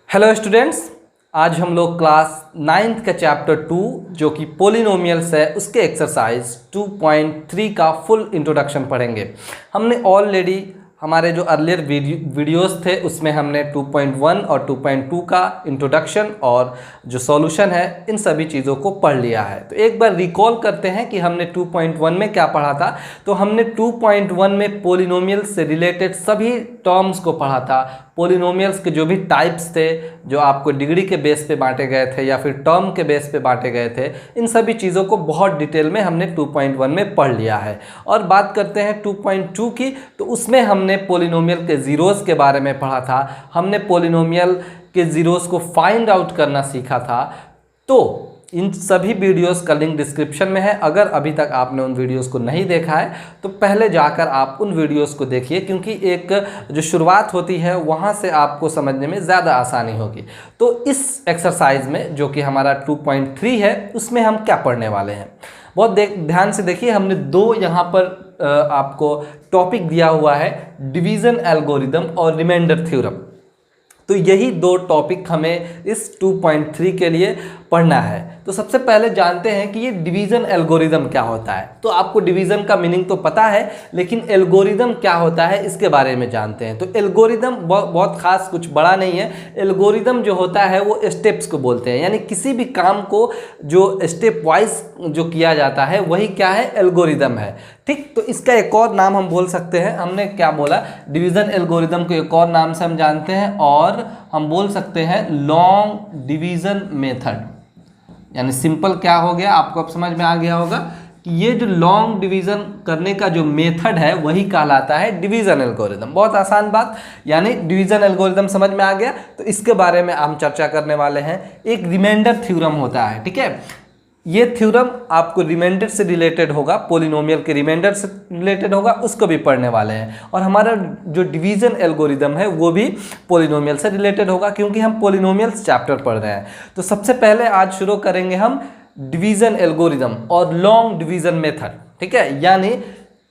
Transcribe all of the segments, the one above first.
Hello students, आज हम लोग क्लास 9th का चैप्टर 2 जो कि पोलिनोमियल्स है उसके एक्सरसाइज 2.3 का फुल इंट्रोडक्शन पढ़ेंगे। हमने ऑलरेडी हमारे जो अर्लियर वीडियोस थे उसमें हमने 2.1 और 2.2 का इंट्रोडक्शन और जो सॉल्यूशन है इन सभी चीज़ों को पढ़ लिया है। तो एक बार रिकॉल करते हैं कि हमने 2.1 में क्या पढ़ा था। तो हमने 2.1 में पोलिनोमियल्स से रिलेटेड सभी टर्म्स को पढ़ा था। पोलिनोमियल्स के जो भी टाइप्स थे जो आपको डिग्री के बेस पे बांटे गए थे या फिर टर्म के बेस पे बांटे गए थे, इन सभी चीज़ों को बहुत डिटेल में हमने 2.1 में पढ़ लिया है। और बात करते हैं 2.2 की, तो उसमें हमने पोलिनोमियल के ज़ीरोज़ के बारे में पढ़ा था। हमने पोलिनोमियल के ज़ीरोज़ को फाइंड आउट करना सीखा था। तो इन सभी वीडियोस का लिंक डिस्क्रिप्शन में है। अगर अभी तक आपने उन वीडियोस को नहीं देखा है तो पहले जाकर आप उन वीडियोस को देखिए, क्योंकि एक जो शुरुआत होती है वहाँ से आपको समझने में ज़्यादा आसानी होगी। तो इस एक्सरसाइज में जो कि हमारा 2.3 है उसमें हम क्या पढ़ने वाले हैं, बहुत ध्यान से देखिए। हमने दो यहाँ पर आपको टॉपिक दिया हुआ है, डिवीज़न एल्गोरिदम और रिमाइंडर थ्योरम। तो यही दो टॉपिक हमें इस 2.3 के लिए पढ़ना है। तो सबसे पहले जानते हैं कि ये डिवीज़न एल्गोरिदम क्या होता है। तो आपको डिवीज़न का मीनिंग तो पता है, लेकिन एल्गोरिदम क्या होता है इसके बारे में जानते हैं। तो एल्गोरिदम बहुत खास कुछ बड़ा नहीं है। एल्गोरिदम जो होता है वो स्टेप्स को बोलते हैं, यानी किसी भी काम को जो स्टेप वाइज जो किया जाता है वही क्या है, एल्गोरिदम है। ठीक, तो इसका एक और नाम हम बोल सकते हैं, हमने क्या बोला, डिवीज़न एल्गोरिदम को एक और नाम से हम जानते हैं और हम बोल सकते हैं लॉन्ग डिवीज़न मेथड। यानी सिंपल क्या हो गया, आपको अब समझ में आ गया होगा कि ये जो लॉन्ग डिवीज़न करने का जो मेथड है वही कहलाता है डिवीज़न एल्गोरिदम। बहुत आसान बात, यानी डिवीज़न एल्गोरिदम समझ में आ गया। तो इसके बारे में हम चर्चा करने वाले हैं। एक रिमाइंडर थ्योरम होता है, ठीक है। ये थ्योरम आपको रिमाइंडर से रिलेटेड होगा, पोलिनोमियल के रिमाइंडर से रिलेटेड होगा, उसको भी पढ़ने वाले हैं। और हमारा जो डिवीज़न एल्गोरिदम है वो भी पोलिनोमियल से रिलेटेड होगा, क्योंकि हम पोलिनोमियल्स चैप्टर पढ़ रहे हैं। तो सबसे पहले आज शुरू करेंगे हम डिवीज़न एल्गोरिदम और लॉन्ग डिवीज़न मेथड, ठीक है। यानी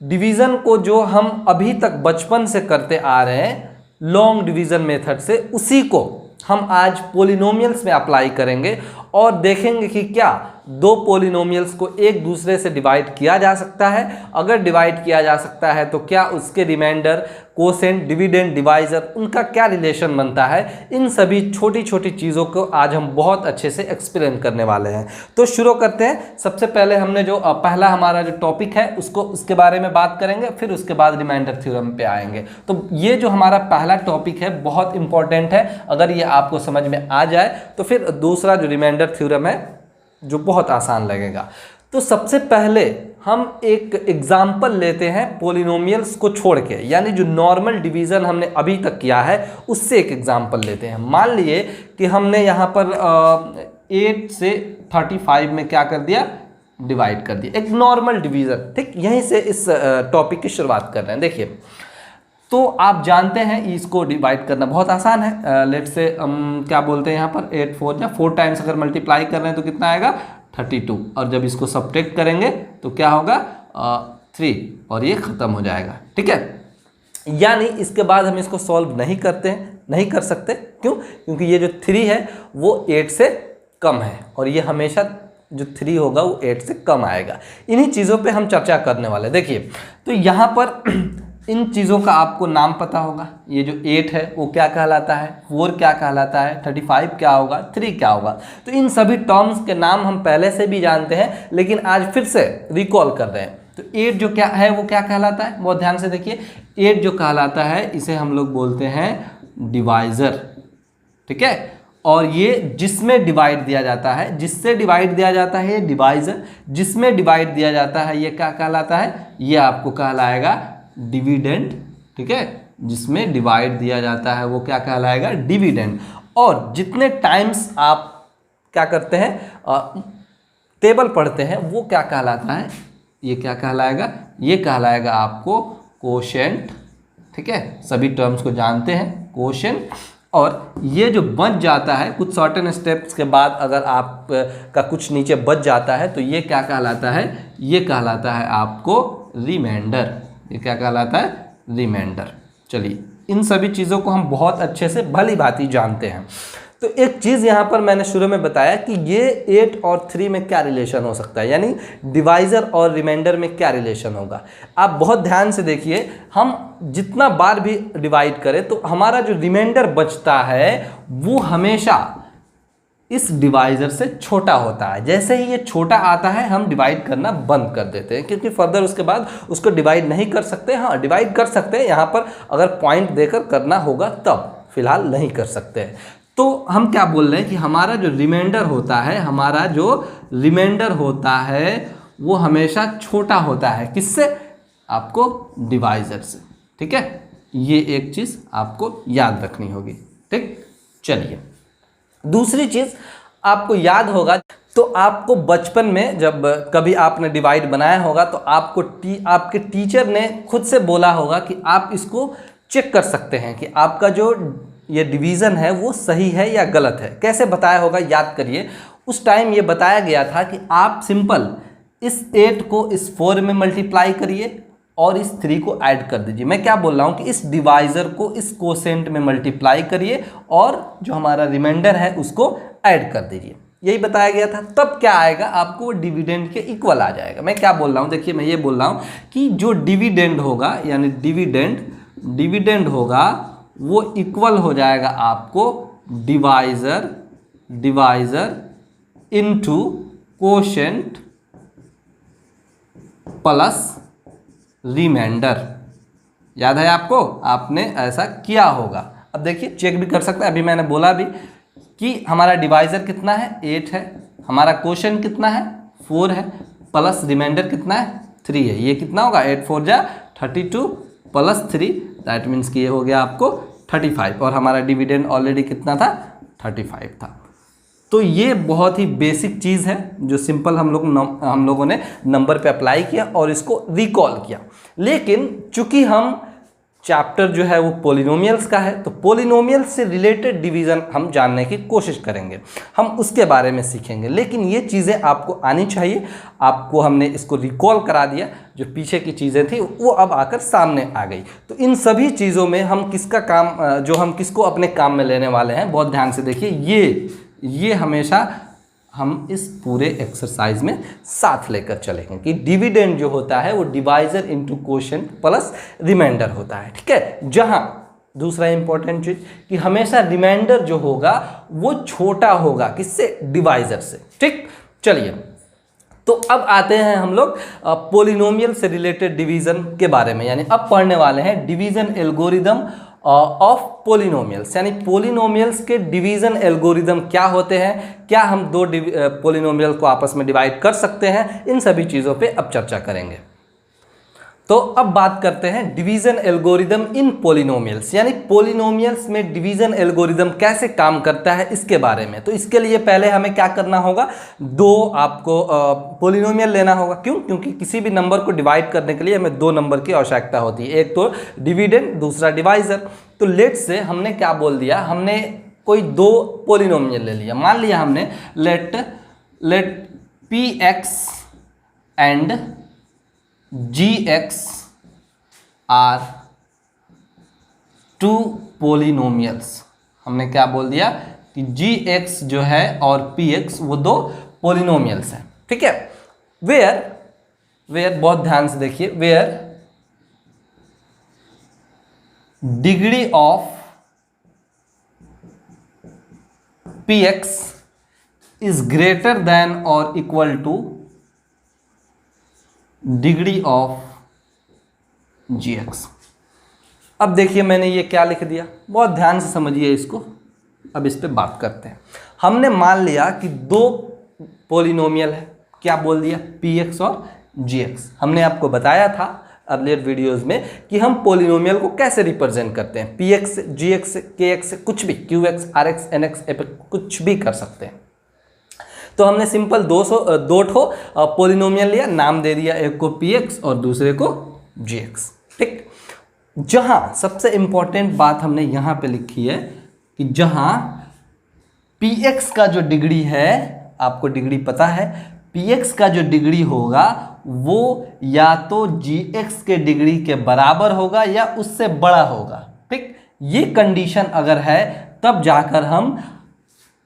डिवीज़न को जो हम अभी तक बचपन से करते आ रहे हैं लॉन्ग डिवीज़न मेथड से, उसी को हम आज पोलिनोमियल्स में अप्लाई करेंगे और देखेंगे कि क्या दो पोलिनोमियल्स को एक दूसरे से डिवाइड किया जा सकता है। अगर डिवाइड किया जा सकता है तो क्या उसके रिमाइंडर, कोसेंट, डिविडेंड, डिवाइजर, उनका क्या रिलेशन बनता है। इन सभी छोटी छोटी चीज़ों को आज हम बहुत अच्छे से एक्सप्लेन करने वाले हैं। तो शुरू करते हैं। सबसे पहले हमने जो पहला हमारा जो टॉपिक है उसके बारे में बात करेंगे, फिर उसके बाद रिमाइंडर थ्योरम पे आएंगे। तो ये जो हमारा पहला टॉपिक है बहुत इंपॉर्टेंट है। अगर ये आपको समझ में आ जाए तो फिर दूसरा जो रिमाइंडर थ्योरम है जो बहुत आसान लगेगा। तो सबसे पहले हम एक एग्जाम्पल लेते हैं पोलिनोमियल्स को छोड़ के, यानी जो नॉर्मल डिवीज़न हमने अभी तक किया है उससे एक एग्जाम्पल लेते हैं। मान लिए कि हमने यहाँ पर 8 से 35 में क्या कर दिया, डिवाइड कर दिया, एक नॉर्मल डिवीज़न। ठीक, यहीं से इस टॉपिक की शुरुआत कर रहे हैं। देखिए, तो आप जानते हैं इसको डिवाइड करना बहुत आसान है। लेट से हम क्या बोलते हैं यहाँ पर 8 4 या 4 टाइम्स अगर मल्टीप्लाई कर रहे हैं तो कितना आएगा, 32। और जब इसको सब्ट्रैक्ट करेंगे तो क्या होगा, 3, और ये ख़त्म हो जाएगा। ठीक है, यानी इसके बाद हम इसको सॉल्व नहीं कर सकते। क्यों? क्योंकि ये जो 3 है वो 8 से कम है और ये हमेशा जो 3 होगा वो 8 से कम आएगा। इन्हीं चीज़ों पे हम चर्चा करने वाले। देखिए, तो यहाँ पर इन चीज़ों का आपको नाम पता होगा। ये जो 8 है वो क्या कहलाता है, 4 क्या कहलाता है, 35 क्या होगा, 3 क्या होगा। तो इन सभी टर्म्स के नाम हम पहले से भी जानते हैं, लेकिन आज फिर से रिकॉल कर रहे हैं। तो 8 जो क्या है वो क्या कहलाता है, बहुत ध्यान से देखिए। 8 जो कहलाता है इसे हम लोग बोलते हैं डिवाइज़र, ठीक है। और ये जिसमें डिवाइड दिया जाता है, जिससे डिवाइड दिया जाता है ये डिवाइज़र, जिसमें डिवाइड दिया जाता है ये क्या कहलाता है, ये आपको कहलाएगा डिविडेंड, ठीक है। जिसमें डिवाइड दिया जाता है वो क्या कहलाएगा, डिविडेंड। और जितने टाइम्स आप क्या करते हैं, टेबल पढ़ते हैं, वो क्या कहलाता है, ये क्या कहलाएगा, ये कहलाएगा आपको कोशेंट, ठीक है। सभी टर्म्स को जानते हैं, कोशेंट। और ये जो बच जाता है कुछ सर्टेन स्टेप्स के बाद, अगर आप का कुछ नीचे बच जाता है तो ये क्या कहलाता है, ये कहलाता है आपको रिमाइंडर। ये क्या कहलाता है, रिमाइंडर। चलिए, इन सभी चीज़ों को हम बहुत अच्छे से भली भांति जानते हैं। तो एक चीज़ यहाँ पर मैंने शुरू में बताया कि ये 8 और 3 में क्या रिलेशन हो सकता है, यानी डिवाइज़र और रिमाइंडर में क्या रिलेशन होगा। आप बहुत ध्यान से देखिए, हम जितना बार भी डिवाइड करें तो हमारा जो रिमाइंडर बचता है वो हमेशा इस डिवाइज़र से छोटा होता है। जैसे ही ये छोटा आता है हम डिवाइड करना बंद कर देते हैं, क्योंकि फर्दर उसके बाद उसको डिवाइड नहीं कर सकते। हाँ, डिवाइड कर सकते हैं, यहाँ पर अगर पॉइंट देकर करना होगा तब, फिलहाल नहीं कर सकते हैं। तो हम क्या बोल रहे हैं कि हमारा जो रिमाइंडर होता है वो हमेशा छोटा होता है। किससे? आपको डिवाइज़र से। ठीक है, ये एक चीज़ आपको याद रखनी होगी। ठीक, चलिए दूसरी चीज़ आपको याद होगा, तो आपको बचपन में जब कभी आपने डिवाइड बनाया होगा तो आपके टीचर ने खुद से बोला होगा कि आप इसको चेक कर सकते हैं कि आपका जो ये डिवीज़न है वो सही है या गलत है। कैसे बताया होगा, याद करिए। उस टाइम ये बताया गया था कि आप सिंपल इस 8 को इस 4 में मल्टीप्लाई करिए और इस 3 को ऐड कर दीजिए। मैं क्या बोल रहा हूँ कि इस डिवाइज़र को इस कोसेंट में मल्टीप्लाई करिए और जो हमारा रिमाइंडर है उसको ऐड कर दीजिए। यही बताया गया था। तब क्या आएगा, आपको वो डिविडेंड के इक्वल आ जाएगा। मैं क्या बोल रहा हूँ, देखिए मैं ये बोल रहा हूँ कि जो डिविडेंड होगा, यानी डिविडेंड होगा वो इक्वल हो जाएगा आपको divisor into quotient plus remainder. याद है आपको, आपने ऐसा किया होगा। अब देखिए चेक भी कर सकते हैं, अभी मैंने बोला भी कि हमारा डिवाइज़र कितना है, 8 है, हमारा कोशेंट कितना है, 4 है, प्लस रिमाइंडर कितना है, 3 है। ये कितना होगा, 8 4 जा 32 प्लस 3, दैट मीन्स कि ये हो गया आपको 35, और हमारा डिविडेंड ऑलरेडी कितना था, 35 था। तो ये बहुत ही बेसिक चीज़ है जो सिंपल हम लोगों ने नंबर पे अप्लाई किया और इसको रिकॉल किया। लेकिन चूंकि हम चैप्टर जो है वो पॉलिनोमियल्स का है, तो पॉलिनोमियल्स से रिलेटेड डिवीज़न हम जानने की कोशिश करेंगे, हम उसके बारे में सीखेंगे। लेकिन ये चीज़ें आपको आनी चाहिए। आपको हमने इसको रिकॉल करा दिया, जो पीछे की चीज़ें थी वो अब आकर सामने आ गई। तो इन सभी चीज़ों में हम हम किसको अपने काम में लेने वाले हैं, बहुत ध्यान से देखिए। ये हमेशा हम इस पूरे एक्सरसाइज में साथ लेकर चलेंगे कि डिविडेंड जो होता है वो divisor into quotient plus remainder होता है। ठीक है, जहां दूसरा इंपॉर्टेंट चीज कि हमेशा रिमाइंडर जो होगा वो छोटा होगा, किससे, डिवाइज़र से। ठीक, चलिए तो अब आते हैं हम लोग पॉलिनोमियल से रिलेटेड डिवीज़न के बारे में, यानी अब पढ़ने वाले हैं डिवीज़न एल्गोरिदम ऑफ पॉलिनोमियल्स, यानी पॉलिनोमियल्स के डिवीज़न एल्गोरिदम क्या होते हैं, क्या हम दो पॉलिनोमियल को आपस में डिवाइड कर सकते हैं, इन सभी चीज़ों पे अब चर्चा करेंगे। तो अब बात करते हैं डिवीज़न एल्गोरिदम इन पॉलिनोमियल्स, यानी पॉलिनोमियल्स में डिवीज़न एल्गोरिदम कैसे काम करता है इसके बारे में। तो इसके लिए पहले हमें क्या करना होगा, दो आपको पॉलिनोमियल लेना होगा। क्यों? क्योंकि किसी भी नंबर को डिवाइड करने के लिए हमें दो नंबर की आवश्यकता होती है, एक तो डिविडेंड, दूसरा डिवाइज़र। तो लेट से हमने क्या बोल दिया, हमने कोई दो पॉलिनोमियल ले लिया। मान लिया हमने let P X and gx are two polynomials. हमने क्या बोल दिया कि gx जो है और px वो दो पॉलिनोमियल्स हैं। ठीक है, वेयर बहुत ध्यान से देखिए, where degree of px is greater than और equal to degree of gx। अब देखिए मैंने ये क्या लिख दिया, बहुत ध्यान से समझिए इसको। अब इस पे बात करते हैं। हमने मान लिया कि दो पॉलिनोमियल है, क्या बोल दिया, px और gx। हमने आपको बताया था अर्लियर वीडियोस में कि हम पॉलिनोमियल को कैसे रिप्रेजेंट करते हैं, px gx kx कुछ भी, qx rx nx fx कुछ भी कर सकते हैं। तो हमने सिंपल दो ठो पॉलिनोमियल लिया, नाम दे दिया, एक को px और दूसरे को gx। ठीक, जहां सबसे इंपॉर्टेंट बात हमने यहां पे लिखी है कि जहां px का जो डिग्री है, आपको डिग्री पता है, px का जो डिग्री होगा वो या तो gx के डिग्री के बराबर होगा या उससे बड़ा होगा। ठीक, ये कंडीशन अगर है तब जाकर हम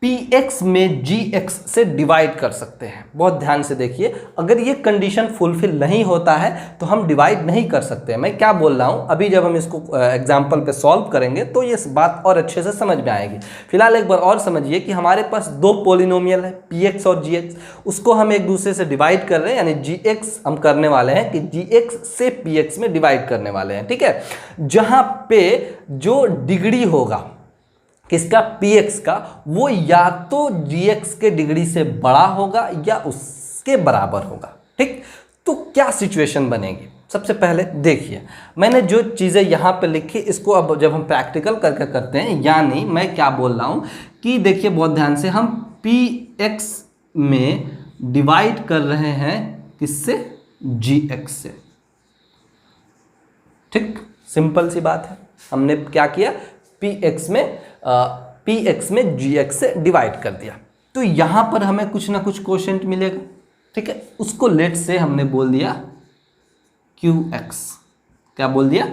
px में gx से डिवाइड कर सकते हैं। बहुत ध्यान से देखिए, अगर ये कंडीशन फुलफिल नहीं होता है तो हम डिवाइड नहीं कर सकते। मैं क्या बोल रहा हूँ, अभी जब हम इसको एग्जाम्पल पे सॉल्व करेंगे तो ये बात और अच्छे से समझ में आएगी। फिलहाल एक बार और समझिए कि हमारे पास दो पोलिनोमियल है px और gx, उसको हम एक दूसरे से डिवाइड कर रहे हैं, यानी gx हम करने वाले हैं कि gx से px में डिवाइड करने वाले हैं। ठीक है, जहाँ पे जो डिग्री होगा किसका, px का, वो या तो gx के डिग्री से बड़ा होगा या उसके बराबर होगा। ठीक, तो क्या सिचुएशन बनेगी, सबसे पहले देखिए मैंने जो चीज़ें यहाँ पे लिखी इसको अब जब हम प्रैक्टिकल करके करते हैं, यानी मैं क्या बोल रहा हूँ कि देखिए बहुत ध्यान से, हम px में डिवाइड कर रहे हैं किससे, gx से। ठीक, सिंपल सी बात है, हमने क्या किया, px में gx से डिवाइड कर दिया, तो यहाँ पर हमें कुछ ना कुछ कोशेंट मिलेगा। ठीक है, उसको लेट से हमने बोल दिया qx। क्या बोल दिया,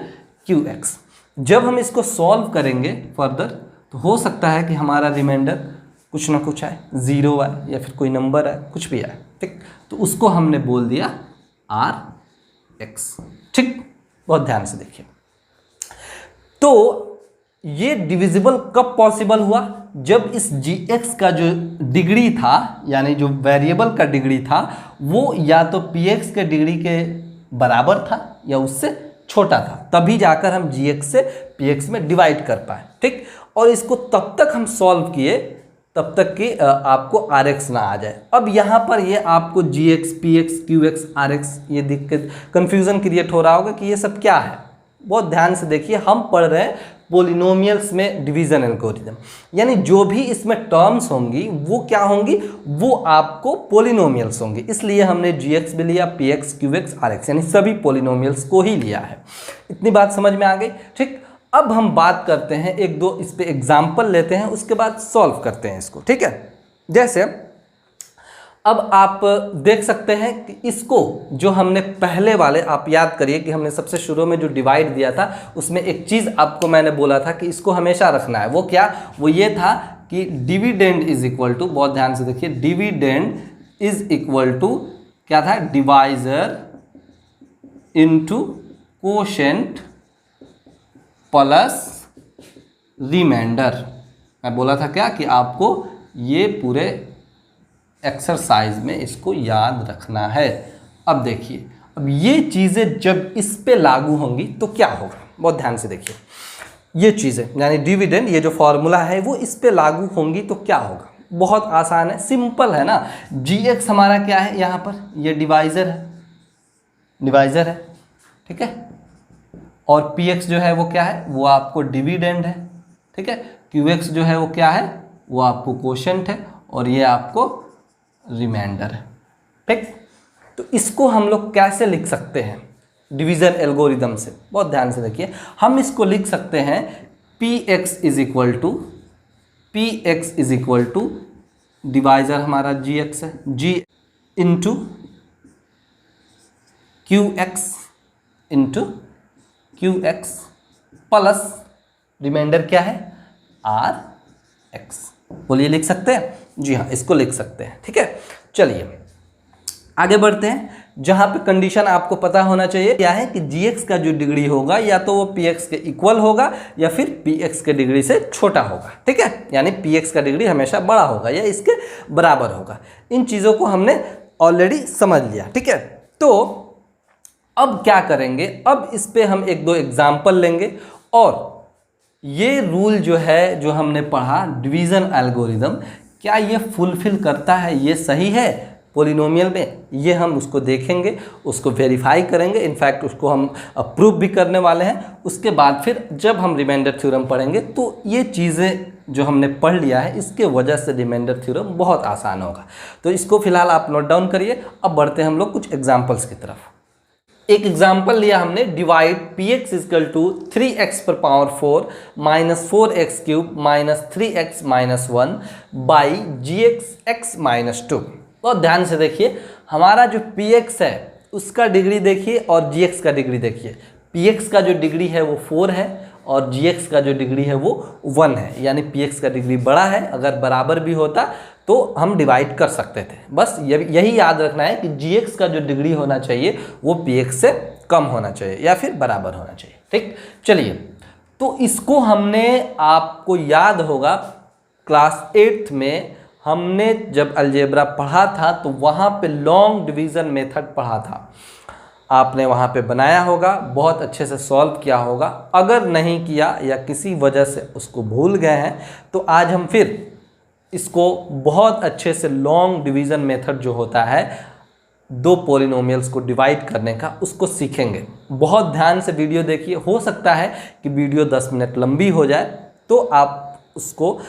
qx। जब हम इसको सॉल्व करेंगे फर्दर तो हो सकता है कि हमारा रिमाइंडर कुछ ना कुछ आए, 0 आए या फिर कोई नंबर आए, कुछ भी आए। ठीक, तो उसको हमने बोल दिया rx। ठीक, बहुत ध्यान से देखिए, तो ये डिविजिबल कब पॉसिबल हुआ, जब इस gx का जो डिग्री था, यानी जो वेरिएबल का डिग्री था, वो या तो px के डिग्री के बराबर था या उससे छोटा था, तभी जाकर हम gx से px में डिवाइड कर पाए। ठीक, और इसको तब तक हम सॉल्व किए तब तक कि आपको rx ना आ जाए। अब यहाँ पर ये आपको gx, px, qx, rx ये दिख के कन्फ्यूज़न क्रिएट हो रहा होगा कि ये सब क्या है। बहुत ध्यान से देखिए, हम पढ़ रहे हैं पोलिनोमियल्स में डिवीजन एल्गोरिथम, यानी जो भी इसमें टर्म्स होंगी वो क्या होंगी, वो आपको पोलिनोमियल्स होंगी, इसलिए हमने gx भी लिया, px, qx, rx, यानी सभी पोलिनोमियल्स को ही लिया है। इतनी बात समझ में आ गई। ठीक, अब हम बात करते हैं, एक दो इस पे एग्जाम्पल लेते हैं, उसके बाद सॉल्व करते हैं इसको। ठीक है, जैसे अब आप देख सकते हैं कि इसको जो हमने पहले वाले, आप याद करिए कि हमने सबसे शुरू में जो डिवाइड दिया था उसमें एक चीज़ आपको मैंने बोला था कि इसको हमेशा रखना है। वो क्या, वो ये था कि डिविडेंड इज इक्वल टू, बहुत ध्यान से देखिए, डिविडेंड इज इक्वल टू क्या था, divisor into quotient plus remainder. मैं बोला था क्या कि आपको ये पूरे एक्सरसाइज में इसको याद रखना है। अब देखिए, अब ये चीज़ें जब इस पे लागू होंगी तो क्या होगा, बहुत ध्यान से देखिए, ये चीज़ें यानी डिविडेंड, ये जो फॉर्मूला है वो इस पे लागू होंगी तो क्या होगा। बहुत आसान है, सिंपल है ना। gx हमारा क्या है, यहाँ पर ये डिवाइज़र है, ठीक है, और px जो है वो क्या है, वो आपको डिविडेंड है। ठीक है, qx जो है वो क्या है, वो आपको कोशेंट है, और ये आपको रिमाइंडर है। ठीक, तो इसको हम लोग कैसे लिख सकते हैं डिवीजन एल्गोरिदम से, बहुत ध्यान से देखिए। हम इसको लिख सकते हैं px is equal to divisor हमारा gx है, g into qx plus remainder क्या है, rx। बोलिए, लिख सकते हैं? जी हाँ, इसको लिख सकते हैं। ठीक है, चलिए आगे बढ़ते हैं। जहाँ पे कंडीशन आपको पता होना चाहिए क्या है कि gx का जो डिग्री होगा या तो वो px के इक्वल होगा या फिर px के डिग्री से छोटा होगा। ठीक है, यानी px का डिग्री हमेशा बड़ा होगा या इसके बराबर होगा। इन चीज़ों को हमने ऑलरेडी समझ लिया। ठीक है, तो अब क्या करेंगे, अब इस पे हम एक दो एग्जाम्पल लेंगे, और ये रूल जो है जो हमने पढ़ा डिवीज़न एल्गोरिदम, क्या ये फुलफिल करता है, ये सही है पोलिनोमियल में, ये हम उसको देखेंगे, उसको वेरीफाई करेंगे, इनफैक्ट उसको हम प्रूव भी करने वाले हैं। उसके बाद फिर जब हम रिमाइंडर थ्योरम पढ़ेंगे तो ये चीज़ें जो हमने पढ़ लिया है इसके वजह से रिमाइंडर थ्योरम बहुत आसान होगा। तो इसको फिलहाल आप नोट डाउन करिए। अब बढ़ते हैं हम लोग कुछ एग्जाम्पल्स की तरफ। एक एग्जाम्पल लिया हमने, divide px equal to 3x पर power 4 minus 4x cube minus 3x minus 1 by gx minus 2। बहुत ध्यान से देखिए, हमारा जो px है उसका डिग्री देखिए और gx का डिग्री देखिए। px का जो डिग्री है वो 4 है और gx का जो डिग्री है वो 1 है, यानी px का डिग्री बड़ा है। अगर बराबर भी होता तो हम डिवाइड कर सकते थे। बस यही याद रखना है कि gx का जो डिग्री होना चाहिए वो px से कम होना चाहिए या फिर बराबर होना चाहिए। ठीक, चलिए, तो इसको हमने, आपको याद होगा क्लास 8th में हमने जब अलजेब्रा पढ़ा था तो वहाँ पे लॉन्ग डिवीज़न मेथड पढ़ा था। आपने वहाँ पे बनाया होगा, बहुत अच्छे से सॉल्व किया होगा। अगर नहीं किया या किसी वजह से उसको भूल गए हैं तो आज हम फिर इसको बहुत अच्छे से लॉन्ग डिवीज़न मेथड जो होता है दो पॉलिनोमियल्स को डिवाइड करने का, उसको सीखेंगे। बहुत ध्यान से वीडियो देखिए। हो सकता है कि वीडियो 10 मिनट लंबी हो जाए, तो आप उसको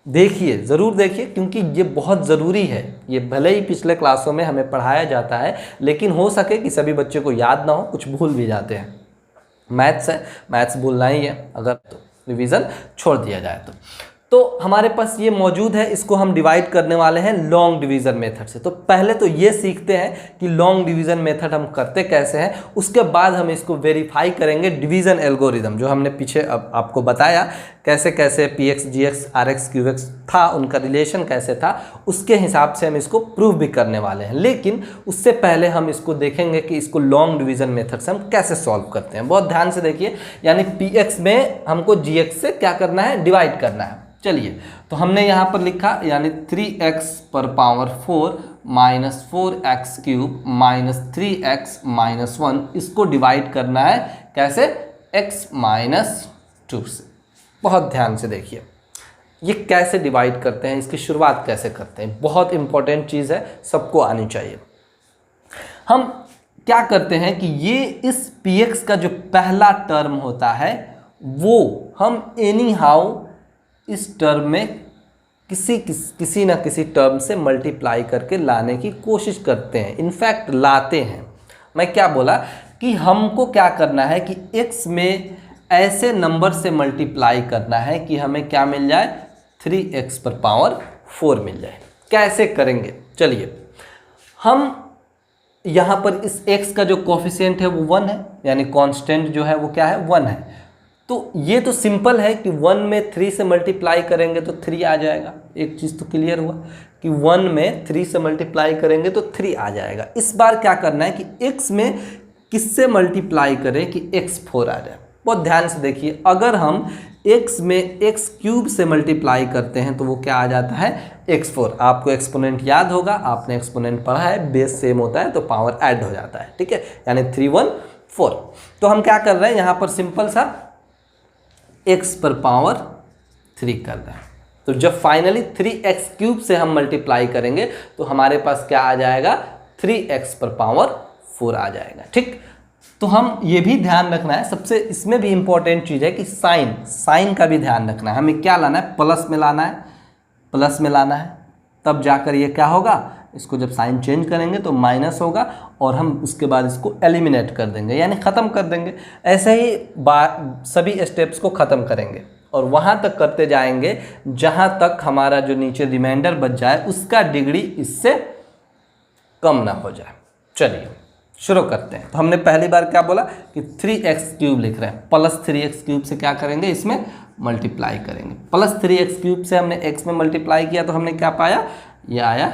देखिए, ज़रूर देखिए, क्योंकि ये बहुत ज़रूरी है। ये भले ही पिछले क्लासों में हमें पढ़ाया जाता है, लेकिन हो सके कि सभी बच्चों को याद ना हो, कुछ भूल भी जाते हैं। मैथ्स है, मैथ्स भूलना ही है अगर तो रिवीजन छोड़ दिया जाए तो हमारे पास ये मौजूद है। इसको हम डिवाइड करने वाले हैं लॉन्ग डिवीज़न मेथड से। तो पहले तो ये सीखते हैं कि लॉन्ग डिवीज़न मेथड हम करते कैसे हैं, उसके बाद हम इसको वेरीफाई करेंगे डिवीज़न एल्गोरिदम, जो हमने पीछे अब आपको बताया कैसे कैसे px, gx, rx, qx था, उनका रिलेशन कैसे था, उसके हिसाब से हम इसको प्रूव भी करने वाले हैं। लेकिन उससे पहले हम इसको देखेंगे कि इसको लॉन्ग डिवीज़न मेथड से हम कैसे सॉल्व करते हैं। बहुत ध्यान से देखिए, यानी px में हमको gx से क्या करना है, डिवाइड करना है। चलिए, तो हमने यहाँ पर लिखा, यानी 3x पर power 4 minus 4x cube minus 3x minus 1, इसको डिवाइड करना है कैसे, x माइनस 2 से। बहुत ध्यान से देखिए ये कैसे डिवाइड करते हैं, इसकी शुरुआत कैसे करते हैं, बहुत इंपॉर्टेंट चीज़ है, सबको आनी चाहिए। हम क्या करते हैं कि ये इस px का जो पहला टर्म होता है वो हम एनी हाउ इस टर्म में किसी ना किसी टर्म से मल्टीप्लाई करके लाने की कोशिश करते हैं, इनफैक्ट लाते हैं। मैं क्या बोला कि हमको क्या करना है कि x में ऐसे नंबर से मल्टीप्लाई करना है कि हमें क्या मिल जाए, 3x पर पावर 4 मिल जाए। कैसे करेंगे, चलिए, हम यहाँ पर इस x का जो कोफिशिएंट है वो 1 है, यानी कांस्टेंट जो है वो क्या है, 1 है। तो ये तो सिंपल है कि 1 में 3 से मल्टीप्लाई करेंगे तो 3 आ जाएगा। एक चीज़ तो क्लियर हुआ कि 1 में 3 से मल्टीप्लाई करेंगे तो 3 आ जाएगा। इस बार क्या करना है कि x में किससे मल्टीप्लाई करें कि x4 आ जाए। बहुत ध्यान से देखिए, अगर हम x में x क्यूब से मल्टीप्लाई करते हैं तो वो क्या आ जाता है, x4। आपको एक्सपोनेंट याद होगा, आपने एक्सपोनेंट पढ़ा है, बेस सेम होता है तो पावर ऐड हो जाता है, ठीक है, यानी 3 1 4। तो हम क्या कर रहे हैं, यहाँ पर सिंपल सा x पर पावर 3 कर रहे हैं। तो जब फाइनली 3x क्यूब से हम मल्टीप्लाई करेंगे तो हमारे पास क्या आ जाएगा, 3x पर पावर 4 आ जाएगा। ठीक, तो हम ये भी ध्यान रखना है, सबसे इसमें भी इंपॉर्टेंट चीज़ है कि साइन का भी ध्यान रखना है। हमें क्या लाना है, प्लस में लाना है, प्लस में लाना है, तब जाकर ये क्या होगा, इसको जब साइन चेंज करेंगे तो माइनस होगा और हम उसके बाद इसको एलिमिनेट कर देंगे, यानी ख़त्म कर देंगे। ऐसे ही सभी स्टेप्स को ख़त्म करेंगे और वहाँ तक करते जाएंगे जहाँ तक हमारा जो नीचे रिमाइंडर बच जाए उसका डिग्री इससे कम ना हो जाए। चलिए शुरू करते हैं। तो हमने पहली बार क्या बोला कि 3x क्यूब लिख रहे हैं, प्लस 3x क्यूब से क्या करेंगे, इसमें मल्टीप्लाई करेंगे। प्लस 3x क्यूब से हमने x में मल्टीप्लाई किया तो हमने क्या पाया, ये आया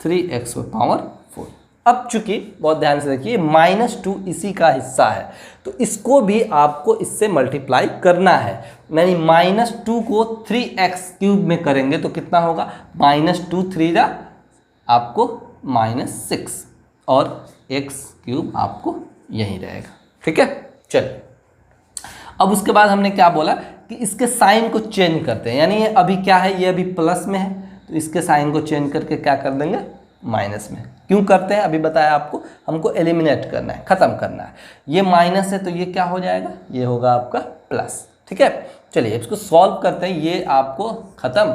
3x पर पावर 4। अब चूंकि बहुत ध्यान से देखिए -2 इसी का हिस्सा है तो इसको भी आपको इससे मल्टीप्लाई करना है, यानी -2 को 3x क्यूब में करेंगे तो कितना होगा, -2 3 आपको -6 और x क्यूब आपको यही रहेगा। ठीक है, चलिए अब उसके बाद हमने क्या बोला कि इसके साइन को चेंज करते हैं, यानी ये अभी क्या है, ये अभी प्लस में है तो इसके साइन को चेंज करके क्या कर देंगे, माइनस में। क्यों करते हैं अभी बताया आपको, हमको एलिमिनेट करना है, ख़त्म करना है। ये माइनस है तो ये क्या हो जाएगा, ये होगा आपका प्लस। ठीक है, चलिए इसको सॉल्व करते हैं, ये आपको ख़त्म।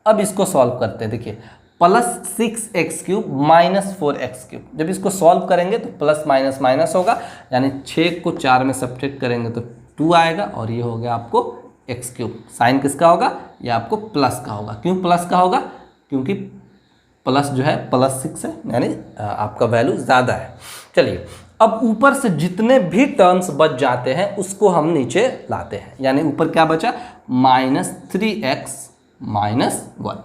अब इसको सॉल्व करते हैं, देखिए plus 6x cube minus 4x cube, जब इसको सॉल्व करेंगे तो प्लस माइनस माइनस होगा, यानी 6 को 4 में सब्ट्रैक्ट करेंगे तो 2 आएगा और ये हो गया आपको x क्यूब। साइन किसका होगा, ये आपको प्लस का होगा। क्यों प्लस का होगा, क्योंकि प्लस जो है +6 है, यानी आपका वैल्यू ज़्यादा है। चलिए अब ऊपर से जितने भी टर्म्स बच जाते हैं उसको हम नीचे लाते हैं, यानी ऊपर क्या बचा, -3x - 1।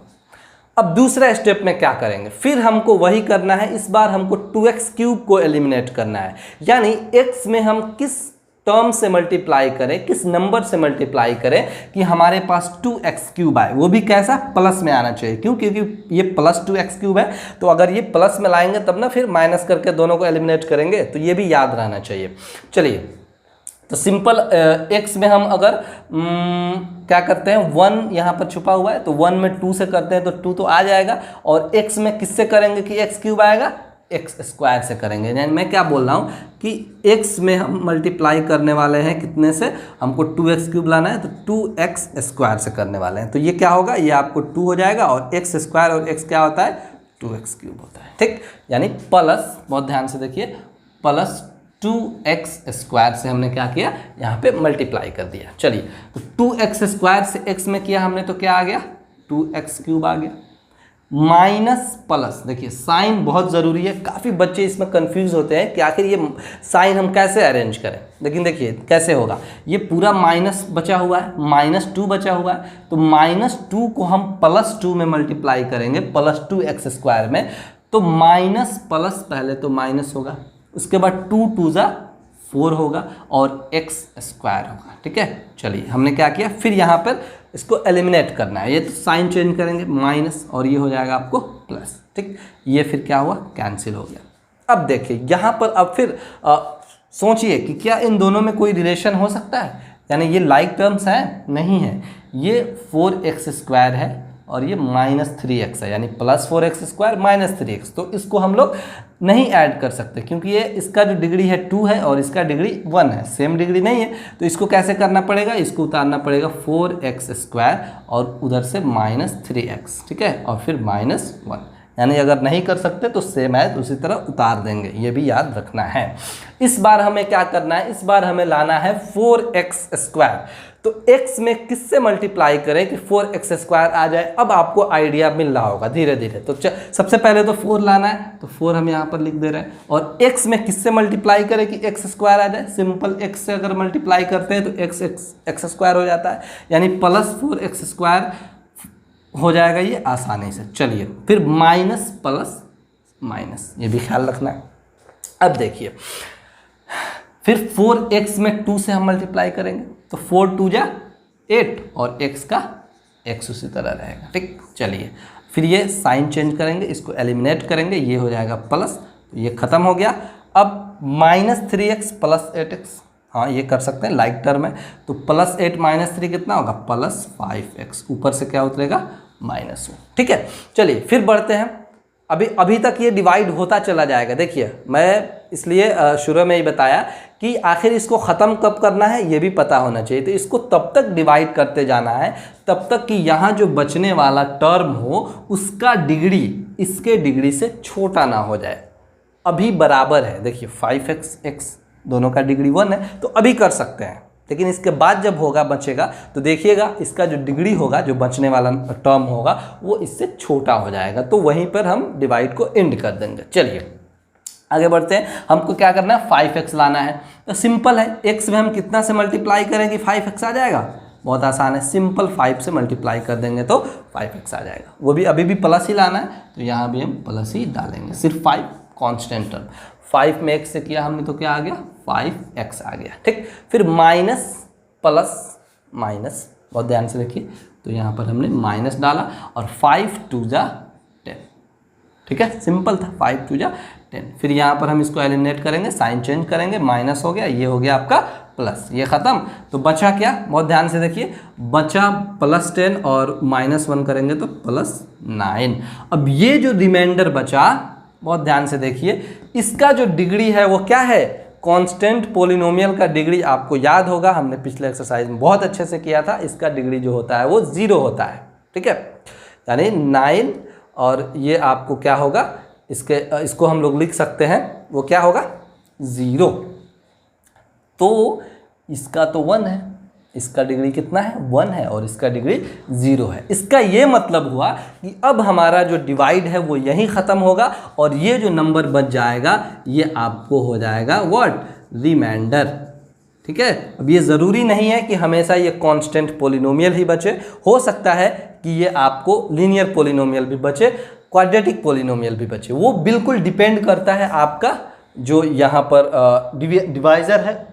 अब दूसरा स्टेप में क्या करेंगे, फिर हमको वही करना है, इस बार हमको 2x³ को एलिमिनेट करना है, यानी x में हम किस टर्म से मल्टीप्लाई करें, किस नंबर से मल्टीप्लाई करें कि हमारे पास 2x³ आए, वो भी कैसा, प्लस में आना चाहिए। क्यों, क्योंकि ये प्लस 2x³ है, तो अगर ये प्लस में लाएंगे तब ना फिर माइनस करके दोनों को एलिमिनेट करेंगे, तो ये भी याद रहना चाहिए। चलिए, तो सिंपल x में हम अगर क्या करते हैं, 1 यहाँ पर छुपा हुआ है, तो 1 में 2 से करते हैं तो 2 तो आ जाएगा, और x में किससे करेंगे कि x³ आएगा, x² से करेंगे। यानी मैं क्या बोल रहा हूँ कि x में हम मल्टीप्लाई करने वाले हैं कितने से, हमको 2x³ लाना है, तो 2x² से करने वाले हैं, तो ये क्या होगा, ये आपको 2 हो जाएगा, और x² और x क्या होता है, 2x³ होता है। ठीक, यानी प्लस, बहुत ध्यान से देखिए, प्लस 2x² से हमने क्या किया, यहाँ पे मल्टीप्लाई कर दिया। चलिए, तो 2x² से x में किया हमने, तो क्या आ गया, 2x³ आ गया, माइनस प्लस। देखिए, साइन बहुत ज़रूरी है, काफ़ी बच्चे इसमें कंफ्यूज होते हैं कि आखिर ये साइन हम कैसे अरेंज करें, लेकिन देखिए कैसे होगा, ये पूरा माइनस बचा हुआ है, -2 बचा हुआ है, तो -2 को हम +2 में मल्टीप्लाई करेंगे, +2x² में, तो माइनस प्लस, पहले तो माइनस होगा, उसके बाद 2 2 जा 4 होगा, और x² होगा। ठीक है, चलिए हमने क्या किया, फिर यहाँ पर इसको एलिमिनेट करना है, ये तो साइन चेंज करेंगे, माइनस, और ये हो जाएगा आपको प्लस। ठीक, ये फिर क्या हुआ, कैंसिल हो गया। अब देखिए यहाँ पर, अब फिर सोचिए कि क्या इन दोनों में कोई रिलेशन हो सकता है, यानी ये लाइक टर्म्स हैं, नहीं है, ये 4x² है और ये -3x है, यानी +4x² - 3x, तो इसको हम लोग नहीं ऐड कर सकते, क्योंकि ये इसका जो डिग्री है 2 है और इसका डिग्री 1 है, सेम डिग्री नहीं है, तो इसको कैसे करना पड़ेगा, इसको उतारना पड़ेगा 4x² और उधर से -3x, ठीक है, और फिर -1, यानी अगर नहीं कर सकते तो सेम है, तो उसी तरह उतार देंगे, ये भी याद रखना है। इस बार हमें क्या करना है, इस बार हमें लाना है 4x², तो x में किससे मल्टीप्लाई करें कि 4x² आ जाए। अब आपको आइडिया मिल रहा होगा धीरे धीरे, तो सबसे पहले तो 4 लाना है, तो 4 हम यहाँ पर लिख दे रहे हैं, और x में किससे मल्टीप्लाई करें कि x² आ जाए, सिंपल x से अगर मल्टीप्लाई करते हैं तो x² हो जाता है, यानी +4x² हो जाएगा ये आसानी से। चलिए, फिर माइनस प्लस माइनस, ये भी ख्याल रखना है। अब देखिए, फिर 4x में 2 से हम मल्टीप्लाई करेंगे, तो 4 2 जा 8, और x का x उसी तरह रहेगा। ठीक, चलिए, फिर ये साइन चेंज करेंगे, इसको एलिमिनेट करेंगे, ये हो जाएगा प्लस, तो ये खत्म हो गया। अब -3x + 8x, हाँ ये कर सकते हैं, लाइक टर्म है, तो +8 - 3 कितना होगा, +5x, ऊपर से क्या उतरेगा, -1। ठीक है, चलिए फिर बढ़ते हैं। अभी तक ये डिवाइड होता चला जाएगा। देखिए, मैं इसलिए शुरू में ही बताया कि आखिर इसको ख़त्म कब करना है ये भी पता होना चाहिए, तो इसको तब तक डिवाइड करते जाना है तब तक कि यहाँ जो बचने वाला टर्म हो उसका डिग्री इसके डिग्री से छोटा ना हो जाए। अभी बराबर है, देखिए 5x दोनों का डिग्री 1 है, तो अभी कर सकते हैं, लेकिन इसके बाद जब होगा बचेगा तो देखिएगा इसका जो डिग्री होगा, जो बचने वाला टर्म होगा वो इससे छोटा हो जाएगा, तो वहीं पर हम डिवाइड को एंड कर देंगे। चलिए आगे बढ़ते हैं, हमको क्या करना है, 5x लाना है, तो सिंपल है, x में हम कितना से मल्टीप्लाई करें कि 5x आ जाएगा, बहुत आसान है, सिंपल 5 से मल्टीप्लाई कर देंगे तो 5x आ जाएगा। वो भी अभी भी प्लस ही लाना है, तो यहाँ भी हम प्लस ही डालेंगे, सिर्फ 5 कॉन्स्टेंट टर्म, 5 में x से किया हमने तो क्या आ गया, 5x आ गया। ठीक, फिर माइनस प्लस माइनस, बहुत ध्यान से देखिए, तो यहाँ पर हमने माइनस डाला और 5 2 जा 10, ठीक है, सिंपल था, 5 2 जा 10। फिर यहाँ पर हम इसको एलिमिनेट करेंगे, साइन चेंज करेंगे, माइनस हो गया, ये हो गया आपका प्लस, ये ख़त्म, तो बचा क्या, बहुत ध्यान से देखिए, बचा +10 और -1 करेंगे तो +9। अब ये जो रिमाइंडर बचा, बहुत ध्यान से देखिए, इसका जो डिग्री है वो क्या है, कांस्टेंट पोलिनोमियल का डिग्री आपको याद होगा, हमने पिछले एक्सरसाइज में बहुत अच्छे से किया था, इसका डिग्री जो होता है वो 0 होता है। ठीक है, यानी 9, और ये आपको क्या होगा, इसको हम लोग लिख सकते हैं, वो क्या होगा, 0, तो इसका तो 1 है, इसका डिग्री कितना है 1 है और इसका डिग्री 0 है। इसका ये मतलब हुआ कि अब हमारा जो डिवाइड है वो यहीं ख़त्म होगा और ये जो नंबर बच जाएगा ये आपको हो जाएगा व्हाट, रिमाइंडर। ठीक है, अब ये ज़रूरी नहीं है कि हमेशा ये कांस्टेंट पोलिनोमियल ही बचे, हो सकता है कि ये आपको लीनियर पोलिनोमियल भी बचे, क्वाड्रेटिक पोलिनोमियल भी बचे, वो बिल्कुल डिपेंड करता है आपका जो यहाँ पर डिवाइज़र है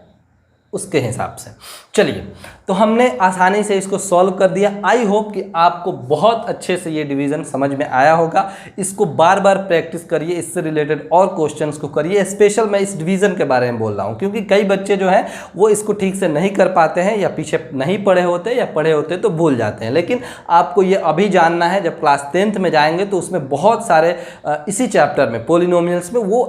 उसके हिसाब से। चलिए, तो हमने आसानी से इसको सॉल्व कर दिया। आई होप कि आपको बहुत अच्छे से ये डिवीज़न समझ में आया होगा। इसको बार बार प्रैक्टिस करिए, इससे रिलेटेड और क्वेश्चंस को करिए। स्पेशल मैं इस डिवीज़न के बारे में बोल रहा हूँ क्योंकि कई बच्चे जो हैं वो इसको ठीक से नहीं कर पाते हैं, या पीछे नहीं पढ़े होते या पढ़े होते तो भूल जाते हैं। लेकिन आपको ये अभी जानना है, जब क्लास 10th में जाएंगे तो उसमें बहुत सारे इसी चैप्टर में पोलिनोमियल्स में वो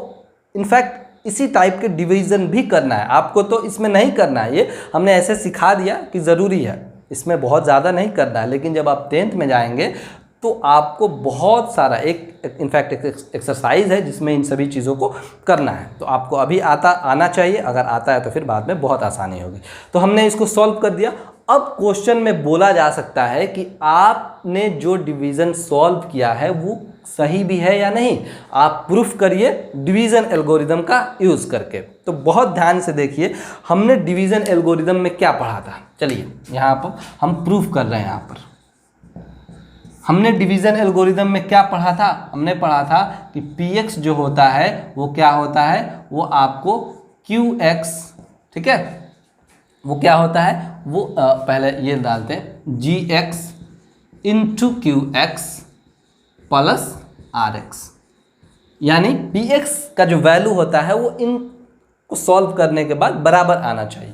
इनफैक्ट इसी टाइप के डिवीज़न भी करना है आपको, तो इसमें नहीं करना है। ये हमने ऐसे सिखा दिया कि ज़रूरी है, इसमें बहुत ज़्यादा नहीं करना है। लेकिन जब आप 10th में जाएंगे तो आपको बहुत सारा इनफैक्ट एक्सरसाइज है जिसमें इन सभी चीज़ों को करना है। तो आपको अभी आना चाहिए, अगर आता है तो फिर बाद में बहुत आसानी होगी। तो हमने इसको सॉल्व कर दिया। अब क्वेश्चन में बोला जा सकता है कि आपने जो डिवीज़न सॉल्व किया है वो सही भी है या नहीं, आप प्रूफ करिए डिवीज़न एल्गोरिदम का यूज़ करके। तो बहुत ध्यान से देखिए, हमने डिवीज़न एल्गोरिदम में क्या पढ़ा था। चलिए यहाँ पर हम प्रूफ कर रहे हैं। यहाँ पर हमने डिवीज़न एल्गोरिदम में क्या पढ़ा था, हमने पढ़ा था कि px जो होता है वो क्या होता है, वो आपको qx, ठीक है, वो क्या होता है, वो पहले ये डालते हैं gx into qx plus rx, यानी px का जो वैल्यू होता है वो इनको सॉल्व करने के बाद बराबर आना चाहिए।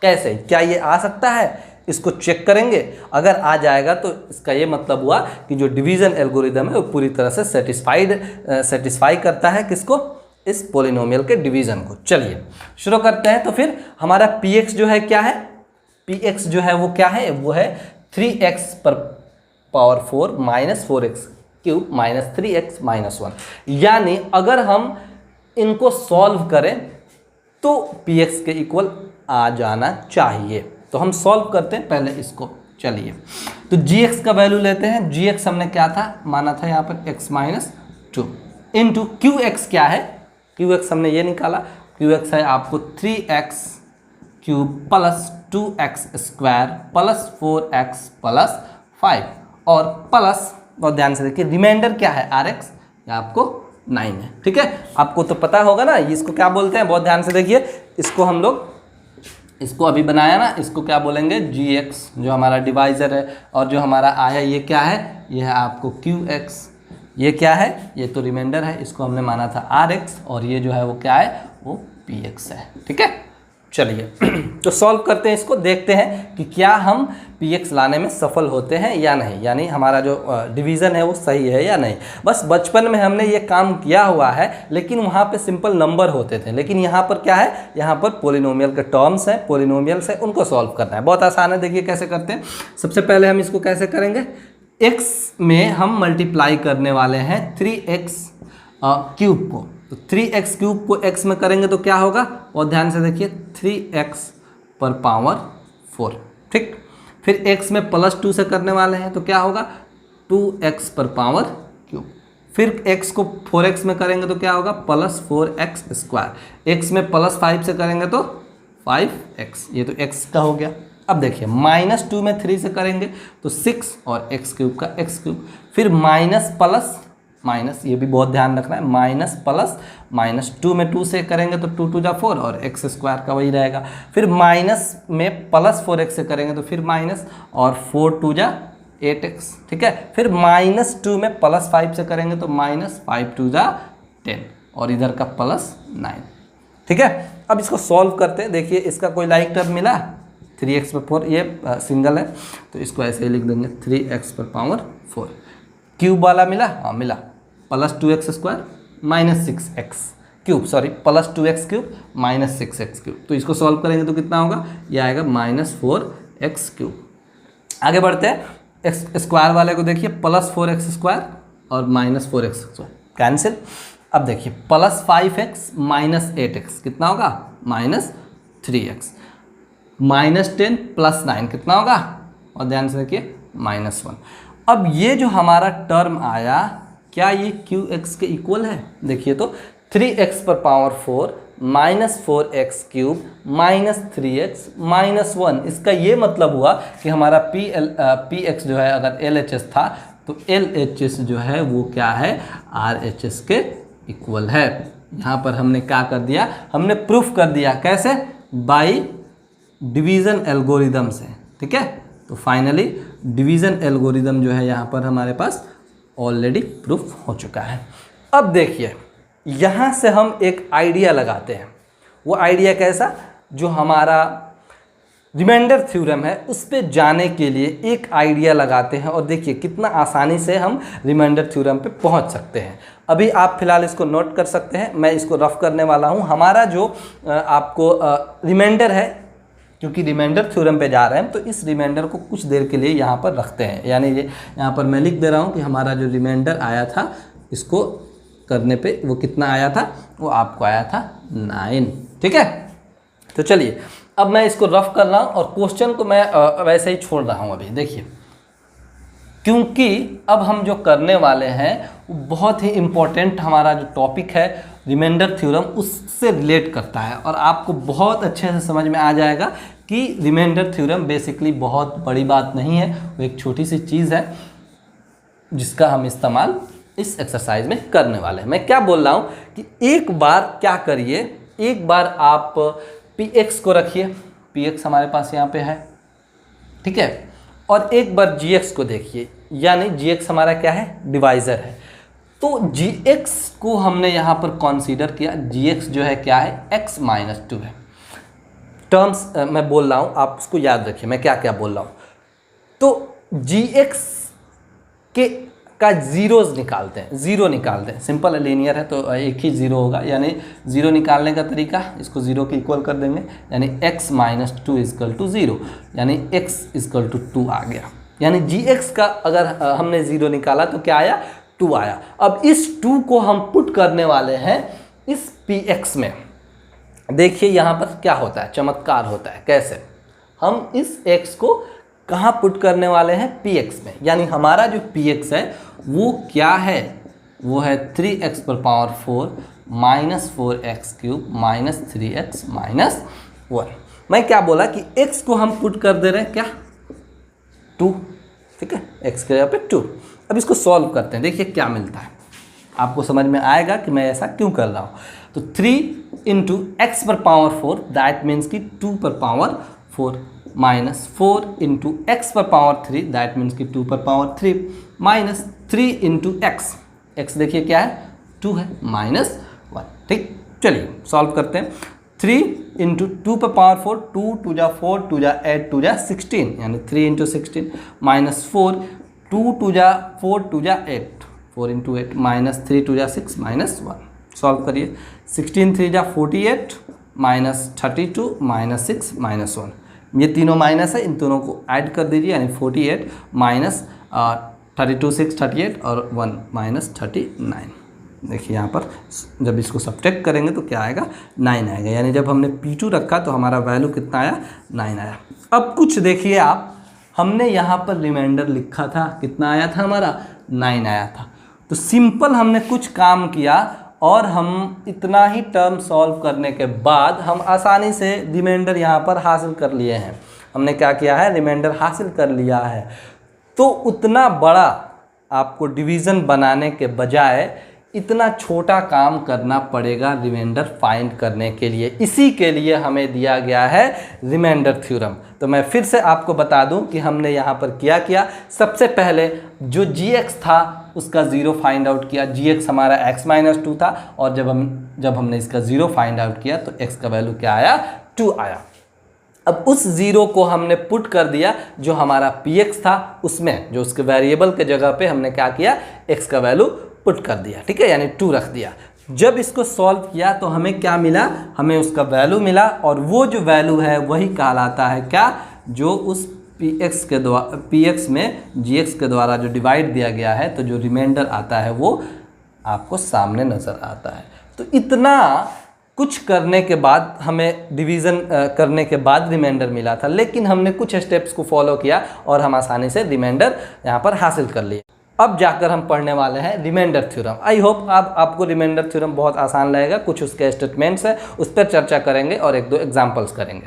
कैसे, क्या ये आ सकता है, इसको चेक करेंगे। अगर आ जाएगा तो इसका ये मतलब हुआ कि जो डिवीज़न एल्गोरिदम है वो पूरी तरह से सेटिस्फाई करता है किसको, इस पोलिनोमियल के डिवीज़न को। चलिए शुरू करते हैं। तो फिर हमारा px जो है क्या है, px जो है वो क्या है, वो है 3x पर power 4 minus 4x cube minus 3x minus 1। यानी अगर हम इनको सॉल्व करें तो px के इक्वल आ जाना चाहिए। तो हम सॉल्व करते हैं पहले इसको। चलिए, तो gx का वैल्यू लेते हैं। gx हमने क्या था, माना था यहाँ पर x माइनस 2 इंटू qx क्या है, qx हमने ये निकाला, qx है आपको 3x cube plus 2x square plus 4x plus 5 और प्लस, बहुत ध्यान से देखिए, रिमाइंडर क्या है rx, या आपको 9 है। ठीक है, आपको तो पता होगा ना इसको क्या बोलते हैं, बहुत ध्यान से देखिए। इसको हम लोग इसको अभी बनाया ना, इसको क्या बोलेंगे, gx जो हमारा डिवाइज़र है, और जो हमारा आया ये क्या है, ये है आपको qx, ये क्या है, ये तो रिमाइंडर है, इसको हमने माना था rx, और ये जो है वो क्या है, वो px है। ठीक है, चलिए तो सॉल्व करते हैं इसको, देखते हैं कि क्या हम px लाने में सफल होते हैं या नहीं, यानी हमारा जो डिवीज़न है वो सही है या नहीं। बस बचपन में हमने ये काम किया हुआ है, लेकिन वहाँ पे सिंपल नंबर होते थे, लेकिन यहाँ पर क्या है, यहाँ पर पोलिनोमियल के टर्म्स हैं, पोलिनोमियल्स हैं, उनको सॉल्व करना है। बहुत आसान है, देखिए कैसे करते हैं। सबसे पहले हम इसको कैसे करेंगे, x में हम मल्टीप्लाई करने वाले हैं 3x क्यूब को, तो 3x क्यूब को x में करेंगे तो क्या होगा, और ध्यान से देखिए 3x पर पावर 4। ठीक, फिर x में प्लस 2 से करने वाले हैं तो क्या होगा, 2x पर पावर क्यूब। फिर x को 4x में करेंगे तो क्या होगा, प्लस 4x स्क्वायर। x में प्लस 5 से करेंगे तो 5x, ये तो x का हो गया। अब देखिए माइनस 2 में 3 से करेंगे तो 6 और x क्यूब का x क्यूब। फिर माइनस प्लस माइनस, ये भी बहुत ध्यान रखना है, माइनस प्लस माइनस 2 में 2 से करेंगे तो 2 2 जा 4 और x स्क्वायर का वही रहेगा। फिर माइनस में प्लस 4x से करेंगे तो फिर माइनस, और 4 2 जा 8x। ठीक है, फिर माइनस 2 में प्लस 5 से करेंगे तो माइनस 5 2 जा 10 और इधर का प्लस 9। ठीक है, अब इसको सॉल्व करते हैं। देखिए इसका कोई लाइक टर्म मिला, 3x पर 4, ये सिंगल है तो इसको ऐसे ही लिख देंगे 3x पर पावर 4। क्यूब वाला मिला, हाँ मिला, plus 2x square minus 6x cube, sorry plus 2x cube minus 6x cube. तो इसको सॉल्व करेंगे तो कितना होगा, ये आएगा माइनस 4x क्यूब। आगे बढ़ते हैं, एक्स स्क्वायर वाले को देखिए, प्लस 4x स्क्वायर और माइनस 4x स्क्वायर कैंसिल। अब देखिए प्लस 5x माइनस 8x कितना होगा, माइनस 3x। -10 + 9 कितना होगा, और ध्यान से देखिए -1। अब ये जो हमारा टर्म आया, क्या ये qx के इक्वल है? देखिए तो 3x⁴ -4x³ -3x -1, इसका ये मतलब हुआ कि हमारा px जो है अगर LHS था तो LHS जो है वो क्या है, RHS के इक्वल है। यहाँ पर हमने क्या कर दिया, हमने प्रूफ कर दिया, कैसे? बाय डिवीज़न एल्गोरिदम से, ठीक है। तो फाइनली डिवीज़न एल्गोरिदम जो है यहाँ पर हमारे पास ऑलरेडी प्रूफ हो चुका है। अब देखिए यहाँ से हम एक आइडिया लगाते हैं। वो आइडिया कैसा? जो हमारा रिमाइंडर थ्योरम है उस पे जाने के लिए एक आइडिया लगाते हैं, और देखिए कितना आसानी से हम रिमाइंडर थ्योरम पे पहुंच सकते हैं। अभी आप फिलहाल इसको नोट कर सकते हैं, मैं इसको रफ करने वाला हूं। हमारा जो आपको रिमाइंडर है, क्योंकि रिमाइंडर थ्योरम पे जा रहे हैं तो इस रिमाइंडर को कुछ देर के लिए यहाँ पर रखते हैं, यानी ये यहाँ पर मैं लिख दे रहा हूँ कि हमारा जो रिमाइंडर आया था इसको करने पे वो कितना आया था, वो आपको आया था 9, ठीक है। तो चलिए अब मैं इसको रफ कर रहा हूँ और क्वेश्चन को मैं वैसे ही छोड़ रहा हूँ अभी। देखिए क्योंकि अब हम जो करने वाले हैं वो बहुत ही इम्पोर्टेंट हमारा जो टॉपिक है रिमाइंडर थ्योरम उससे रिलेट करता है, और आपको बहुत अच्छे से समझ में आ जाएगा कि रिमाइंडर थ्योरम बेसिकली बहुत बड़ी बात नहीं है, वो एक छोटी सी चीज़ है जिसका हम इस्तेमाल इस एक्सरसाइज में करने वाले हैं। मैं क्या बोल रहा हूँ कि एक बार क्या करिए, एक बार आप px को रखिए, px हमारे पास यहाँ पे है, ठीक है, और एक बार gx को देखिए, यानी gx हमारा क्या है, डिवाइज़र है। तो gx को हमने यहाँ पर कंसीडर किया, gx जो है क्या है, x - 2 है। टर्म्स मैं बोल रहा हूँ, आप उसको याद रखिए मैं क्या क्या बोल रहा हूँ। तो gx का जीरोज निकालते हैं, ज़ीरो निकालते हैं, सिंपल लीनियर है तो एक ही ज़ीरो होगा, यानी ज़ीरो निकालने का तरीका इसको ज़ीरो के इक्वल कर देंगे, यानी x - 2 = 0, यानी x = 2 आ गया। यानी gx का अगर हमने ज़ीरो निकाला तो क्या आया, 2 आया। अब इस 2 को हम पुट करने वाले हैं इस px में। देखिए यहाँ पर क्या होता है, चमत्कार होता है। कैसे? हम इस x को कहाँ पुट करने वाले हैं, px में। यानी हमारा जो px है वो क्या है, वो है 3x⁴ -4x³ -3x -1। मैं क्या बोला कि x को हम पुट कर दे रहे हैं क्या, 2, ठीक है, x के जगह पे 2। अब इसको सॉल्व करते हैं, देखिए क्या मिलता है, आपको समझ में आएगा कि मैं ऐसा क्यों कर रहा हूँ। तो 3 × x⁴, दैट मीन्स कि 2 पर पावर 4, -4 × x⁴, दैट मीन्स कि 2 पर पावर 3, -3 × x, x देखिए क्या है, 2 है, -1, ठीक। चलिए सॉल्व करते हैं। 3 × 2 पर पावर 4, 2 2 जा 4, 2 जा 8, 2 जा 16, यानी 3 × 16, -4, 2 2 जा 4, 2 जा 8, 4 × 8, -3 2 जा 6, -1। सॉल्व करिए, 16 3 जा 48, -32, -6, -1। ये तीनों माइनस है, इन दोनों को ऐड कर दीजिए, यानी 48 -32 6 38 और 1 -39। देखिए यहाँ पर जब इसको सब्ट्रैक्ट करेंगे तो क्या आएगा, 9 आएगा। यानी जब हमने P2 रखा तो हमारा वैल्यू कितना आया, 9 आया। अब कुछ देखिए आप, हमने यहाँ पर रिमाइंडर लिखा था, कितना आया था हमारा, 9 आया था। तो सिंपल हमने कुछ काम किया और हम इतना ही टर्म सॉल्व करने के बाद हम आसानी से रिमाइंडर यहाँ पर हासिल कर लिए हैं। हमने क्या किया है, रिमाइंडर हासिल कर लिया है। तो उतना बड़ा आपको डिवीज़न बनाने के बजाय इतना छोटा काम करना पड़ेगा रिमाइंडर फाइंड करने के लिए। इसी के लिए हमें दिया गया है रिमाइंडर थ्योरम। तो मैं फिर से आपको बता दूं कि हमने यहाँ पर किया सबसे पहले जो gx था उसका ज़ीरो फाइंड आउट किया। gx हमारा x - 2 था, और जब हमने इसका ज़ीरो फाइंड आउट किया तो x का वैल्यू क्या आया, 2 आया। अब उस ज़ीरो को हमने पुट कर दिया जो हमारा px था उसमें, जो उसके वेरिएबल के जगह पे हमने क्या किया, x का वैल्यू पुट कर दिया, ठीक है, यानी 2 रख दिया। जब इसको सॉल्व किया तो हमें क्या मिला, हमें उसका वैल्यू मिला, और वो जो वैल्यू है वही कहलाता है क्या, जो उस px में gx के द्वारा जो डिवाइड दिया गया है, तो जो रिमाइंडर आता है वो आपको सामने नज़र आता है। तो इतना कुछ करने के बाद हमें डिवीज़न करने के बाद रिमाइंडर मिला था, लेकिन हमने कुछ स्टेप्स को फॉलो किया और हम आसानी से रिमाइंडर यहाँ पर हासिल कर लिए। अब जाकर हम पढ़ने वाले हैं रिमाइंडर थ्योरम। आई होप आपको रिमाइंडर थ्योरम बहुत आसान लगेगा। कुछ उसके स्टेटमेंट्स हैं, उस पर चर्चा करेंगे और एक दो एग्जाम्पल्स करेंगे।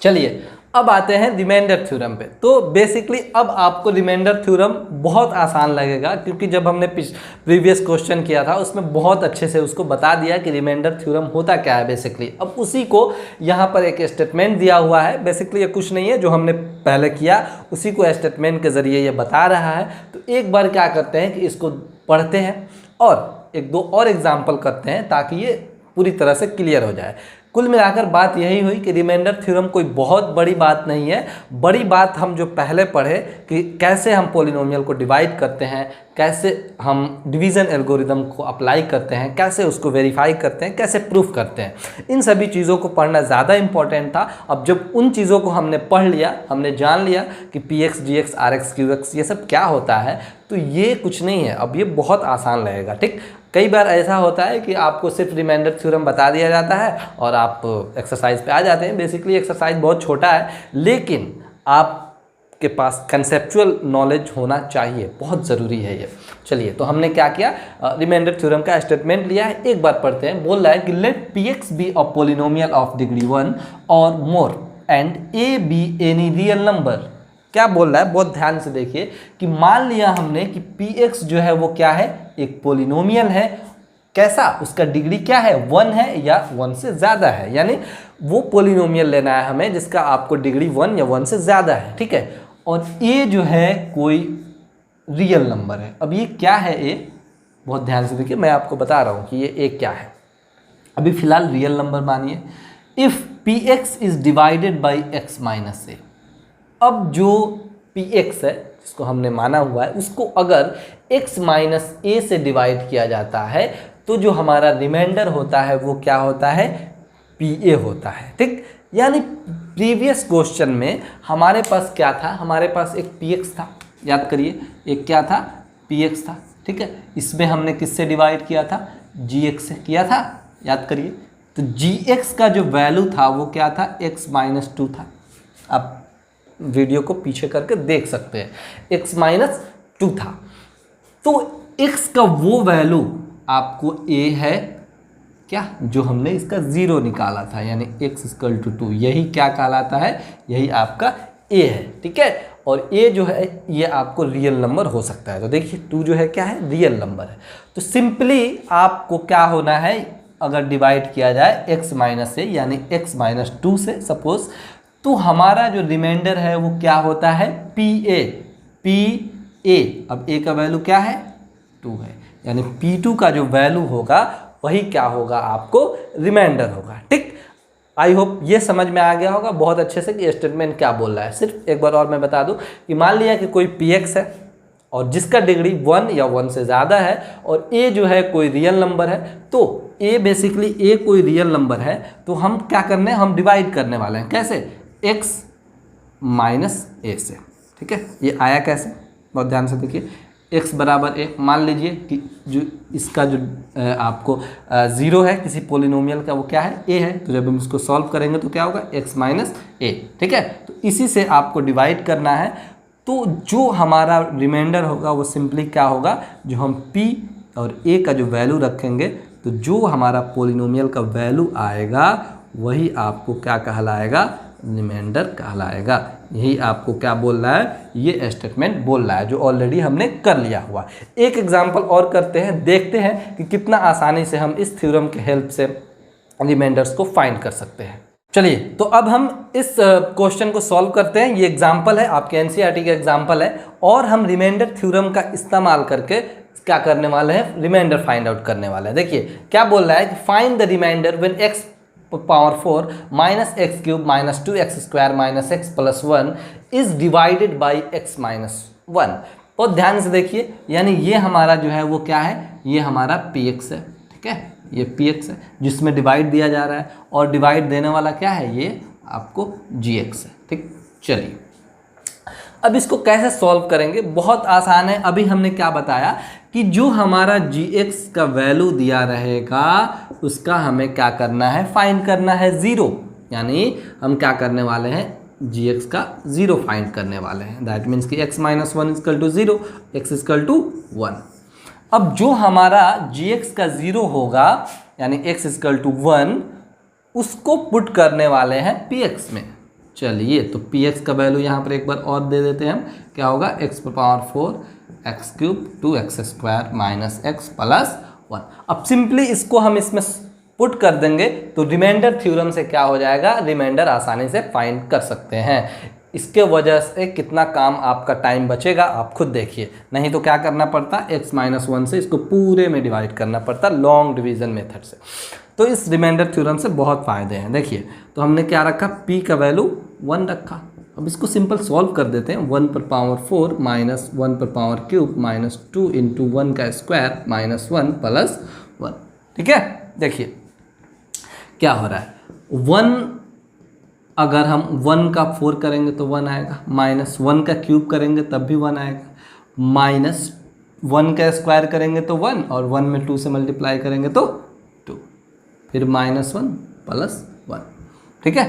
चलिए अब आते हैं रिमाइंडर थ्योरम पे। तो बेसिकली अब आपको रिमाइंडर थ्योरम बहुत आसान लगेगा, क्योंकि जब हमने प्रीवियस क्वेश्चन किया था उसमें बहुत अच्छे से उसको बता दिया कि रिमाइंडर थ्योरम होता क्या है बेसिकली। अब उसी को यहाँ पर एक स्टेटमेंट दिया हुआ है। बेसिकली ये कुछ नहीं है, जो हमने पहले किया उसी को स्टेटमेंट के ज़रिए ये बता रहा है। तो एक बार क्या करते हैं कि इसको पढ़ते हैं और एक दो और एग्जाम्पल करते हैं ताकि ये पूरी तरह से क्लियर हो जाए। कुल मिलाकर बात यही हुई कि रिमाइंडर थ्योरम कोई बहुत बड़ी बात नहीं है। बड़ी बात हम जो पहले पढ़े कि कैसे हम पॉलिनोमियल को डिवाइड करते हैं, कैसे हम डिवीज़न एल्गोरिदम को अप्लाई करते हैं, कैसे उसको वेरीफाई करते हैं, कैसे प्रूफ करते हैं, इन सभी चीज़ों को पढ़ना ज़्यादा इंपॉर्टेंट था। अब जब उन चीज़ों को हमने पढ़ लिया, हमने जान लिया कि px, gx, rx, qx ये सब क्या होता है, तो ये कुछ नहीं है, अब ये बहुत आसान लगेगा। ठीक, कई बार ऐसा होता है कि आपको सिर्फ रिमाइंडर थ्योरम बता दिया जाता है और आप एक्सरसाइज पे आ जाते हैं। बेसिकली एक्सरसाइज बहुत छोटा है, लेकिन आपके पास कंसेप्चुअल नॉलेज होना चाहिए, बहुत ज़रूरी है ये। चलिए, तो हमने क्या किया, रिमाइंडर थ्योरम का स्टेटमेंट लिया है, एक बार पढ़ते हैं। बोल रहा है कि let px be a polynomial of degree 1 और more and a be any real number. क्या बोल रहा है, बहुत ध्यान से देखिए कि मान लिया हमने कि px जो है वो क्या है, एक पॉलिनोमियल है। कैसा, उसका डिग्री क्या है, 1 है या 1 से ज़्यादा है। यानी वो पॉलिनोमियल लेना है हमें जिसका आपको डिग्री 1 या 1 से ज़्यादा है। ठीक है, और a जो है कोई रियल नंबर है। अब ये क्या है a, बहुत ध्यान से देखिए, मैं आपको बता रहा हूँ कि ये a क्या है। अभी फिलहाल रियल नंबर मानिए। If px is divided by x minus a। अब जो px है जिसको हमने माना हुआ है, उसको अगर x माइनस a से डिवाइड किया जाता है तो जो हमारा रिमाइंडर होता है वो क्या होता है, pa होता है। ठीक, यानी प्रीवियस क्वेश्चन में हमारे पास क्या था, हमारे पास एक px था, याद करिए, एक क्या था, px था। ठीक है, इसमें हमने किससे डिवाइड किया था, gx से किया था, याद करिए। तो gx का जो वैल्यू था वो क्या था, x माइनस 2 था। आप वीडियो को पीछे करके देख सकते हैं, x माइनस 2 था। तो x का वो वैल्यू आपको a है क्या, जो हमने इसका 0 निकाला था, यानी x इक्वल टू 2, यही क्या कहलाता है, यही आपका a है। ठीक है, और a जो है ये आपको रियल नंबर हो सकता है। तो देखिए 2 जो है क्या है, रियल नंबर है। तो सिंपली आपको क्या होना है, अगर डिवाइड किया जाए x माइनस a यानी x माइनस 2 से सपोज, तो हमारा जो रिमाइंडर है वो क्या होता है, pa। अब a का वैल्यू क्या है, 2 है, यानी p2 का जो वैल्यू होगा वही क्या होगा, आपको रिमाइंडर होगा। ठीक, आई होप ये समझ में आ गया होगा बहुत अच्छे से कि स्टेटमेंट क्या बोल रहा है। सिर्फ एक बार और मैं बता दूं कि मान लिया कि कोई px है और जिसका डिग्री 1 या 1 से ज़्यादा है और a जो है कोई रियल नंबर है, तो a बेसिकली a कोई रियल नंबर है, तो हम क्या करने, हम डिवाइड करने वाले हैं। कैसे, x माइनस a से। ठीक है, ये आया कैसे, बहुत ध्यान से देखिए। x बराबर a, मान लीजिए कि जो इसका जो आपको 0 है किसी पोलिनोमियल का, वो क्या है, a है। तो जब हम इसको सॉल्व करेंगे तो क्या होगा, x माइनस a। ठीक है, तो इसी से आपको डिवाइड करना है। तो जो हमारा रिमाइंडर होगा वो सिंपली क्या होगा, जो हम p और a का जो वैल्यू रखेंगे, तो जो हमारा पोलिनोमियल का वैल्यू आएगा वही आपको क्या कहलाएगा, रिमाइंडर कहलाएगा। यही आपको क्या बोल रहा है, ये स्टेटमेंट बोल रहा है, जो ऑलरेडी हमने कर लिया हुआ। एक एग्जांपल और करते हैं, देखते हैं कि कितना आसानी से हम इस थ्योरम के हेल्प से रिमाइंडर्स को फाइंड कर सकते हैं। चलिए, तो अब हम इस क्वेश्चन को सॉल्व करते हैं। ये एग्जाम्पल है, आपके एनसीईआरटी का एग्जाम्पल है, और हम रिमाइंडर थ्योरम का इस्तेमाल करके क्या करने वाले हैं, रिमाइंडर फाइंड आउट करने वाले हैं। देखिए क्या बोल रहा है कि find the remainder when x power 4 minus x cube minus 2x square minus x plus 1 is divided by x minus 1। बहुत ध्यान से देखिए, यानी ये हमारा जो है वो क्या है, ये हमारा px है। ठीक है, ये px है जिसमें डिवाइड दिया जा रहा है, और डिवाइड देने वाला क्या है, ये आपको gx है। ठीक, चलिए अब इसको कैसे सॉल्व करेंगे, बहुत आसान है। अभी हमने क्या बताया कि जो हमारा gx का वैल्यू दिया रहेगा उसका हमें क्या करना है, फाइंड करना है 0। यानी हम क्या करने वाले हैं, gx का 0 फाइंड करने वाले हैं। दैट मीन्स कि x minus 1 is equal to 0, x is equal to 1। अब जो हमारा gx का 0 होगा यानी x इजकल टू 1, उसको पुट करने वाले हैं px में। चलिए तो px का वैल्यू यहाँ पर एक बार और दे देते हैं हम, क्या होगा, x power 4 x cube 2x square minus x plus 1। अब सिंपली इसको हम इसमें पुट कर देंगे तो रिमाइंडर थ्योरम से क्या हो जाएगा, रिमाइंडर आसानी से फाइंड कर सकते हैं। इसके वजह से कितना काम आपका टाइम बचेगा आप खुद देखिए, नहीं तो क्या करना पड़ता, x माइनस 1 से इसको पूरे में डिवाइड करना पड़ता लॉन्ग डिवीजन मेथड से। तो इस रिमाइंडर थ्योरम से बहुत फ़ायदे हैं। देखिए तो हमने क्या रखा, p का वैल्यू 1 रखा। अब इसको सिंपल सॉल्व कर देते हैं, 1 पर पावर 4 माइनस 1 पर पावर क्यूब माइनस 2 इंटू 1 का स्क्वायर माइनस 1 प्लस 1। ठीक है, देखिए क्या हो रहा है, 1 अगर हम 1 का 4 करेंगे तो 1 आएगा, माइनस 1 का क्यूब करेंगे तब भी 1 आएगा, माइनस 1 का स्क्वायर करेंगे तो 1 और 1 में 2 से मल्टीप्लाई करेंगे तो 2, फिर माइनस 1 प्लस 1। ठीक है,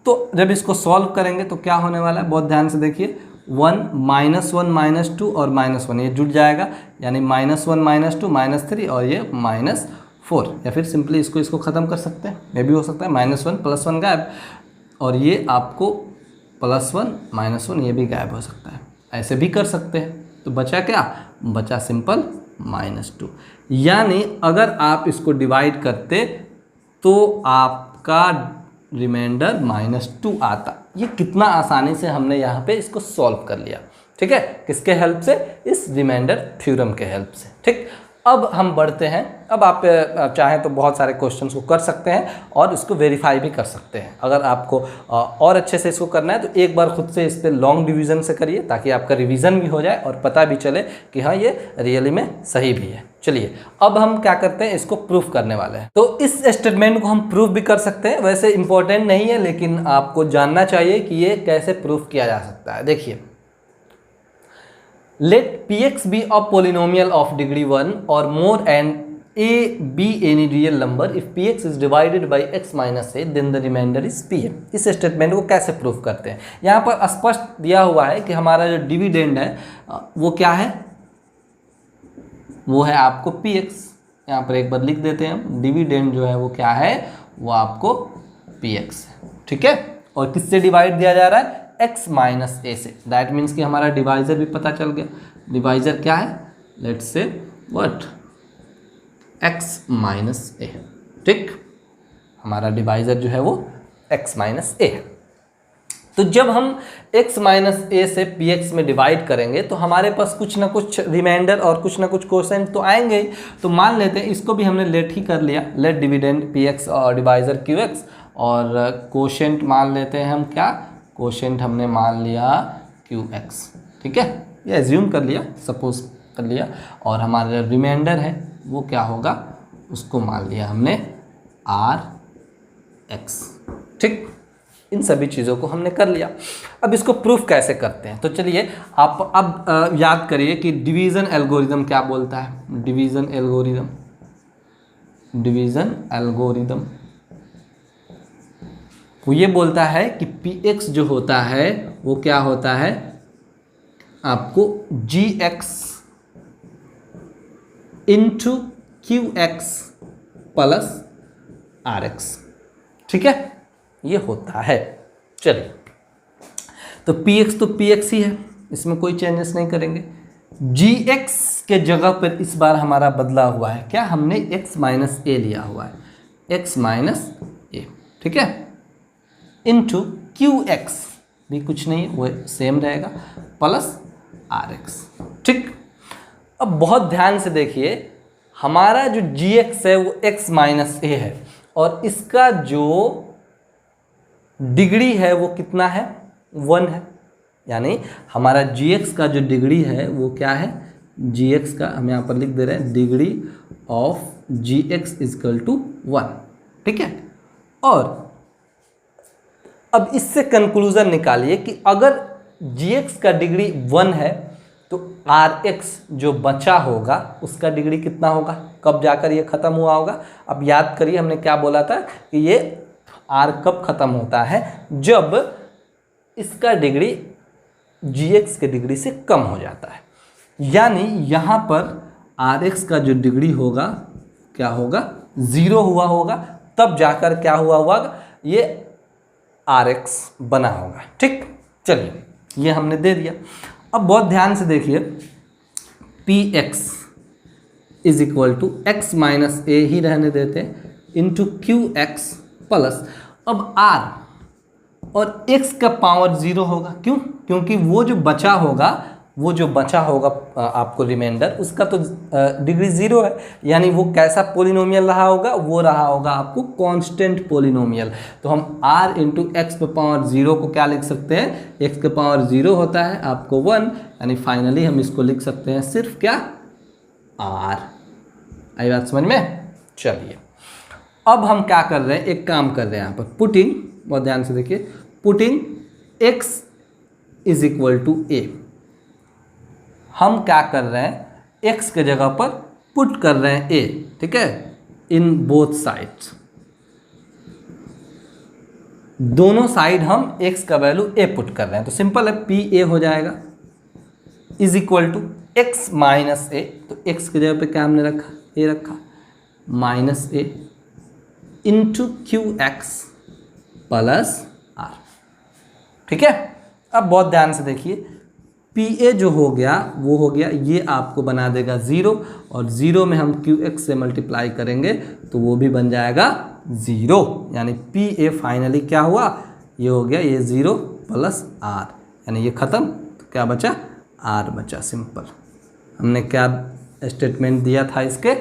तो जब इसको सॉल्व करेंगे तो क्या होने वाला है, बहुत ध्यान से देखिए, 1 माइनस 1 माइनस 2 और माइनस 1 ये जुड़ जाएगा, यानी माइनस 1 माइनस 2 माइनस 3 और ये माइनस 4। या फिर सिंपली इसको ख़त्म कर सकते हैं, ये भी हो सकता है, माइनस 1 प्लस 1 गायब और ये आपको प्लस 1 माइनस 1 ये भी गायब हो सकता है, ऐसे भी कर सकते हैं। तो बचा क्या, बचा सिंपल माइनस 2। यानी अगर आप इसको डिवाइड करते तो आपका रिमाइंडर माइनस 2 आता। ये कितना आसानी से हमने यहाँ पे इसको सॉल्व कर लिया। ठीक है, किसके हेल्प से, इस रिमाइंडर थ्योरम के हेल्प से। ठीक, अब हम बढ़ते हैं। अब आप चाहें तो बहुत सारे क्वेश्चंस को कर सकते हैं और इसको वेरीफाई भी कर सकते हैं। अगर आपको और अच्छे से इसको करना है तो एक बार खुद से इस पर लॉन्ग डिवीज़न से करिए ताकि आपका रिवीजन भी हो जाए और पता भी चले कि हाँ ये रियली में सही भी है। चलिए अब हम क्या करते हैं, इसको प्रूफ करने वाले हैं। तो इस स्टेटमेंट को हम प्रूफ भी कर सकते हैं, वैसे इंपॉर्टेंट नहीं है लेकिन आपको जानना चाहिए कि ये कैसे प्रूफ किया जा सकता है। देखिए, let px be a polynomial of degree 1 or more and a be any real number if px is divided by x minus a then the remainder is pm। इस स्टेटमेंट को कैसे प्रूफ करते हैं, यहाँ पर स्पष्ट दिया हुआ है कि हमारा जो डिविडेंड है वो क्या है, वो है आपको px। यहाँ पर एक बार लिख देते हैं हम, डिविडेंड जो है वो क्या है, वो आपको px है। ठीक है, और किससे डिवाइड दिया जा रहा है, x माइनस ए से। दैट मीन्स कि हमारा डिवाइजर भी पता चल गया। डिवाइजर क्या है, let's say what, x minus ए। ठीक, हमारा डिवाइजर जो है वो x माइनस ए है। तो जब हम x माइनस ए से px में डिवाइड करेंगे तो हमारे पास कुछ ना कुछ रिमाइंडर और कुछ ना कुछ क्वोशेंट तो आएंगे ही। तो मान लेते हैं इसको भी हमने लेट ही कर लिया, लेट डिविडेंड px और डिवाइजर qx, और क्वोशेंट मान लेते हैं हम क्या, क्वोशेंट हमने मान लिया qx। ठीक है, ये एज्यूम कर लिया, सपोज कर लिया, और हमारा जो रिमाइंडर है वो क्या होगा, उसको मान लिया हमने rx। ठीक, इन सभी चीज़ों को हमने कर लिया। अब इसको प्रूफ कैसे करते हैं, तो चलिए आप अब याद करिए कि डिवीज़न एल्गोरिदम क्या बोलता है। डिवीज़न एल्गोरिदम वो ये बोलता है कि px जो होता है वो क्या होता है, आपको gx into qx plus rx। ठीक है, ये होता है। चलिए तो px तो px ही है, इसमें कोई चेंजेस नहीं करेंगे। gx के जगह पर इस बार हमारा बदला हुआ है, क्या, हमने x माइनस ए लिया हुआ है, x माइनस ए। ठीक है, इंटू qx भी कुछ नहीं, वो सेम रहेगा, प्लस rx। ठीक, अब बहुत ध्यान से देखिए, हमारा जो gx है वो x माइनस ए है और इसका जो डिग्री है वो कितना है, 1 है। यानी हमारा gx का जो डिग्री है वो क्या है, gx का हम यहाँ पर लिख दे रहे हैं, degree of gx is equal to 1। ठीक है, और अब इससे कंक्लूजन निकालिए कि अगर gx का डिग्री 1 है तो आर एक्स जो बचा होगा उसका डिग्री कितना होगा, कब जाकर ये ख़त्म हुआ होगा। अब याद करिए हमने क्या बोला था कि ये आर कब ख़त्म होता है, जब इसका डिग्री जी एक्स के डिग्री से कम हो जाता है। यानी यहाँ पर आर एक्स का जो डिग्री होगा क्या होगा, 0 हुआ होगा, तब जाकर क्या हुआ होगा, ये आर एक्स बना होगा। ठीक, चलिए ये हमने दे दिया। अब बहुत ध्यान से देखिए, P X is equal to X minus A ही रहने देते हैं इंटू क्यू एक्स प्लस, अब आर और x का पावर 0 होगा। क्यों? क्योंकि वो जो बचा होगा आपको रिमाइंडर, उसका तो डिग्री 0 है, यानी वो कैसा पोलिनोमियल रहा होगा, वो रहा होगा आपको कांस्टेंट पोलिनोमियल। तो हम r इंटू एक्स पे पावर 0 को क्या लिख सकते हैं, x के पावर 0 होता है आपको 1, यानी फाइनली हम इसको लिख सकते हैं सिर्फ क्या, r। आई बात समझ में? चलिए अब हम क्या कर रहे हैं, एक काम कर रहे हैं यहाँ पर, पुटिंग, बहुत ध्यान से देखिए, putting x is equal to A. हम क्या कर रहे हैं, x के जगह पर पुट कर रहे हैं a, ठीक है, इन बोथ साइड्स, दोनों साइड हम x का वैल्यू a पुट कर रहे हैं। तो सिंपल है, पी ए हो जाएगा is equal to x minus A, तो x के जगह पे क्या हमने रखा, a रखा, minus A into Q X plus R. ठीक है, अब बहुत ध्यान से देखिए, पी ए जो हो गया वो हो गया, ये आपको बना देगा 0, और 0 में हम क्यू एक्स से मल्टीप्लाई करेंगे तो वो भी बन जाएगा 0, यानी पी ए फाइनली क्या हुआ, ये हो गया, ये 0 प्लस आर, यानी ये ख़त्म, तो क्या बचा, आर बचा। सिंपल, हमने क्या स्टेटमेंट दिया था इसके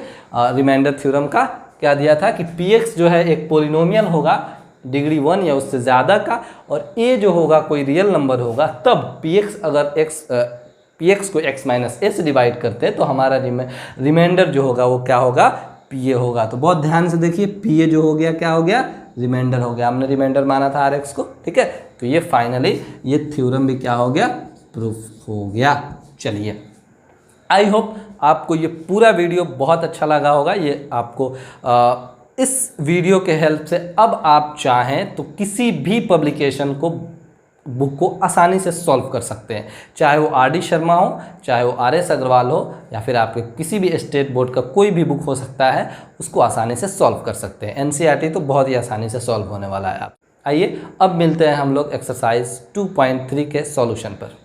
रिमाइंडर थ्योरम का, क्या दिया था कि पी एक्स जो है एक पोलिनोमियल होगा डिग्री 1 या उससे ज़्यादा का, और ए जो होगा कोई रियल नंबर होगा, तब पी एक्स अगर पी एक्स को x माइनस ए से डिवाइड करते हैं तो हमारा रिमाइंडर जो होगा वो क्या होगा, पी ए होगा। तो बहुत ध्यान से देखिए, पी ए जो हो गया क्या हो गया, रिमाइंडर हो गया, हमने रिमाइंडर माना था आर एक्स को। ठीक है, तो ये फाइनली ये थ्योरम भी क्या हो गया, प्रूफ हो गया। चलिए, आई होप आपको ये पूरा वीडियो बहुत अच्छा लगा होगा। ये आपको इस वीडियो के हेल्प से अब आप चाहें तो किसी भी पब्लिकेशन को बुक को आसानी से सॉल्व कर सकते हैं, चाहे वो आर डी शर्मा हो, चाहे वो आर एस अग्रवाल हो, या फिर आपके किसी भी स्टेट बोर्ड का कोई भी बुक हो सकता है, उसको आसानी से सॉल्व कर सकते हैं। एनसीईआरटी तो बहुत ही आसानी से सॉल्व होने वाला है। आप आइए अब मिलते हैं हम लोग एक्सरसाइज 2.3 के सॉल्यूशन पर।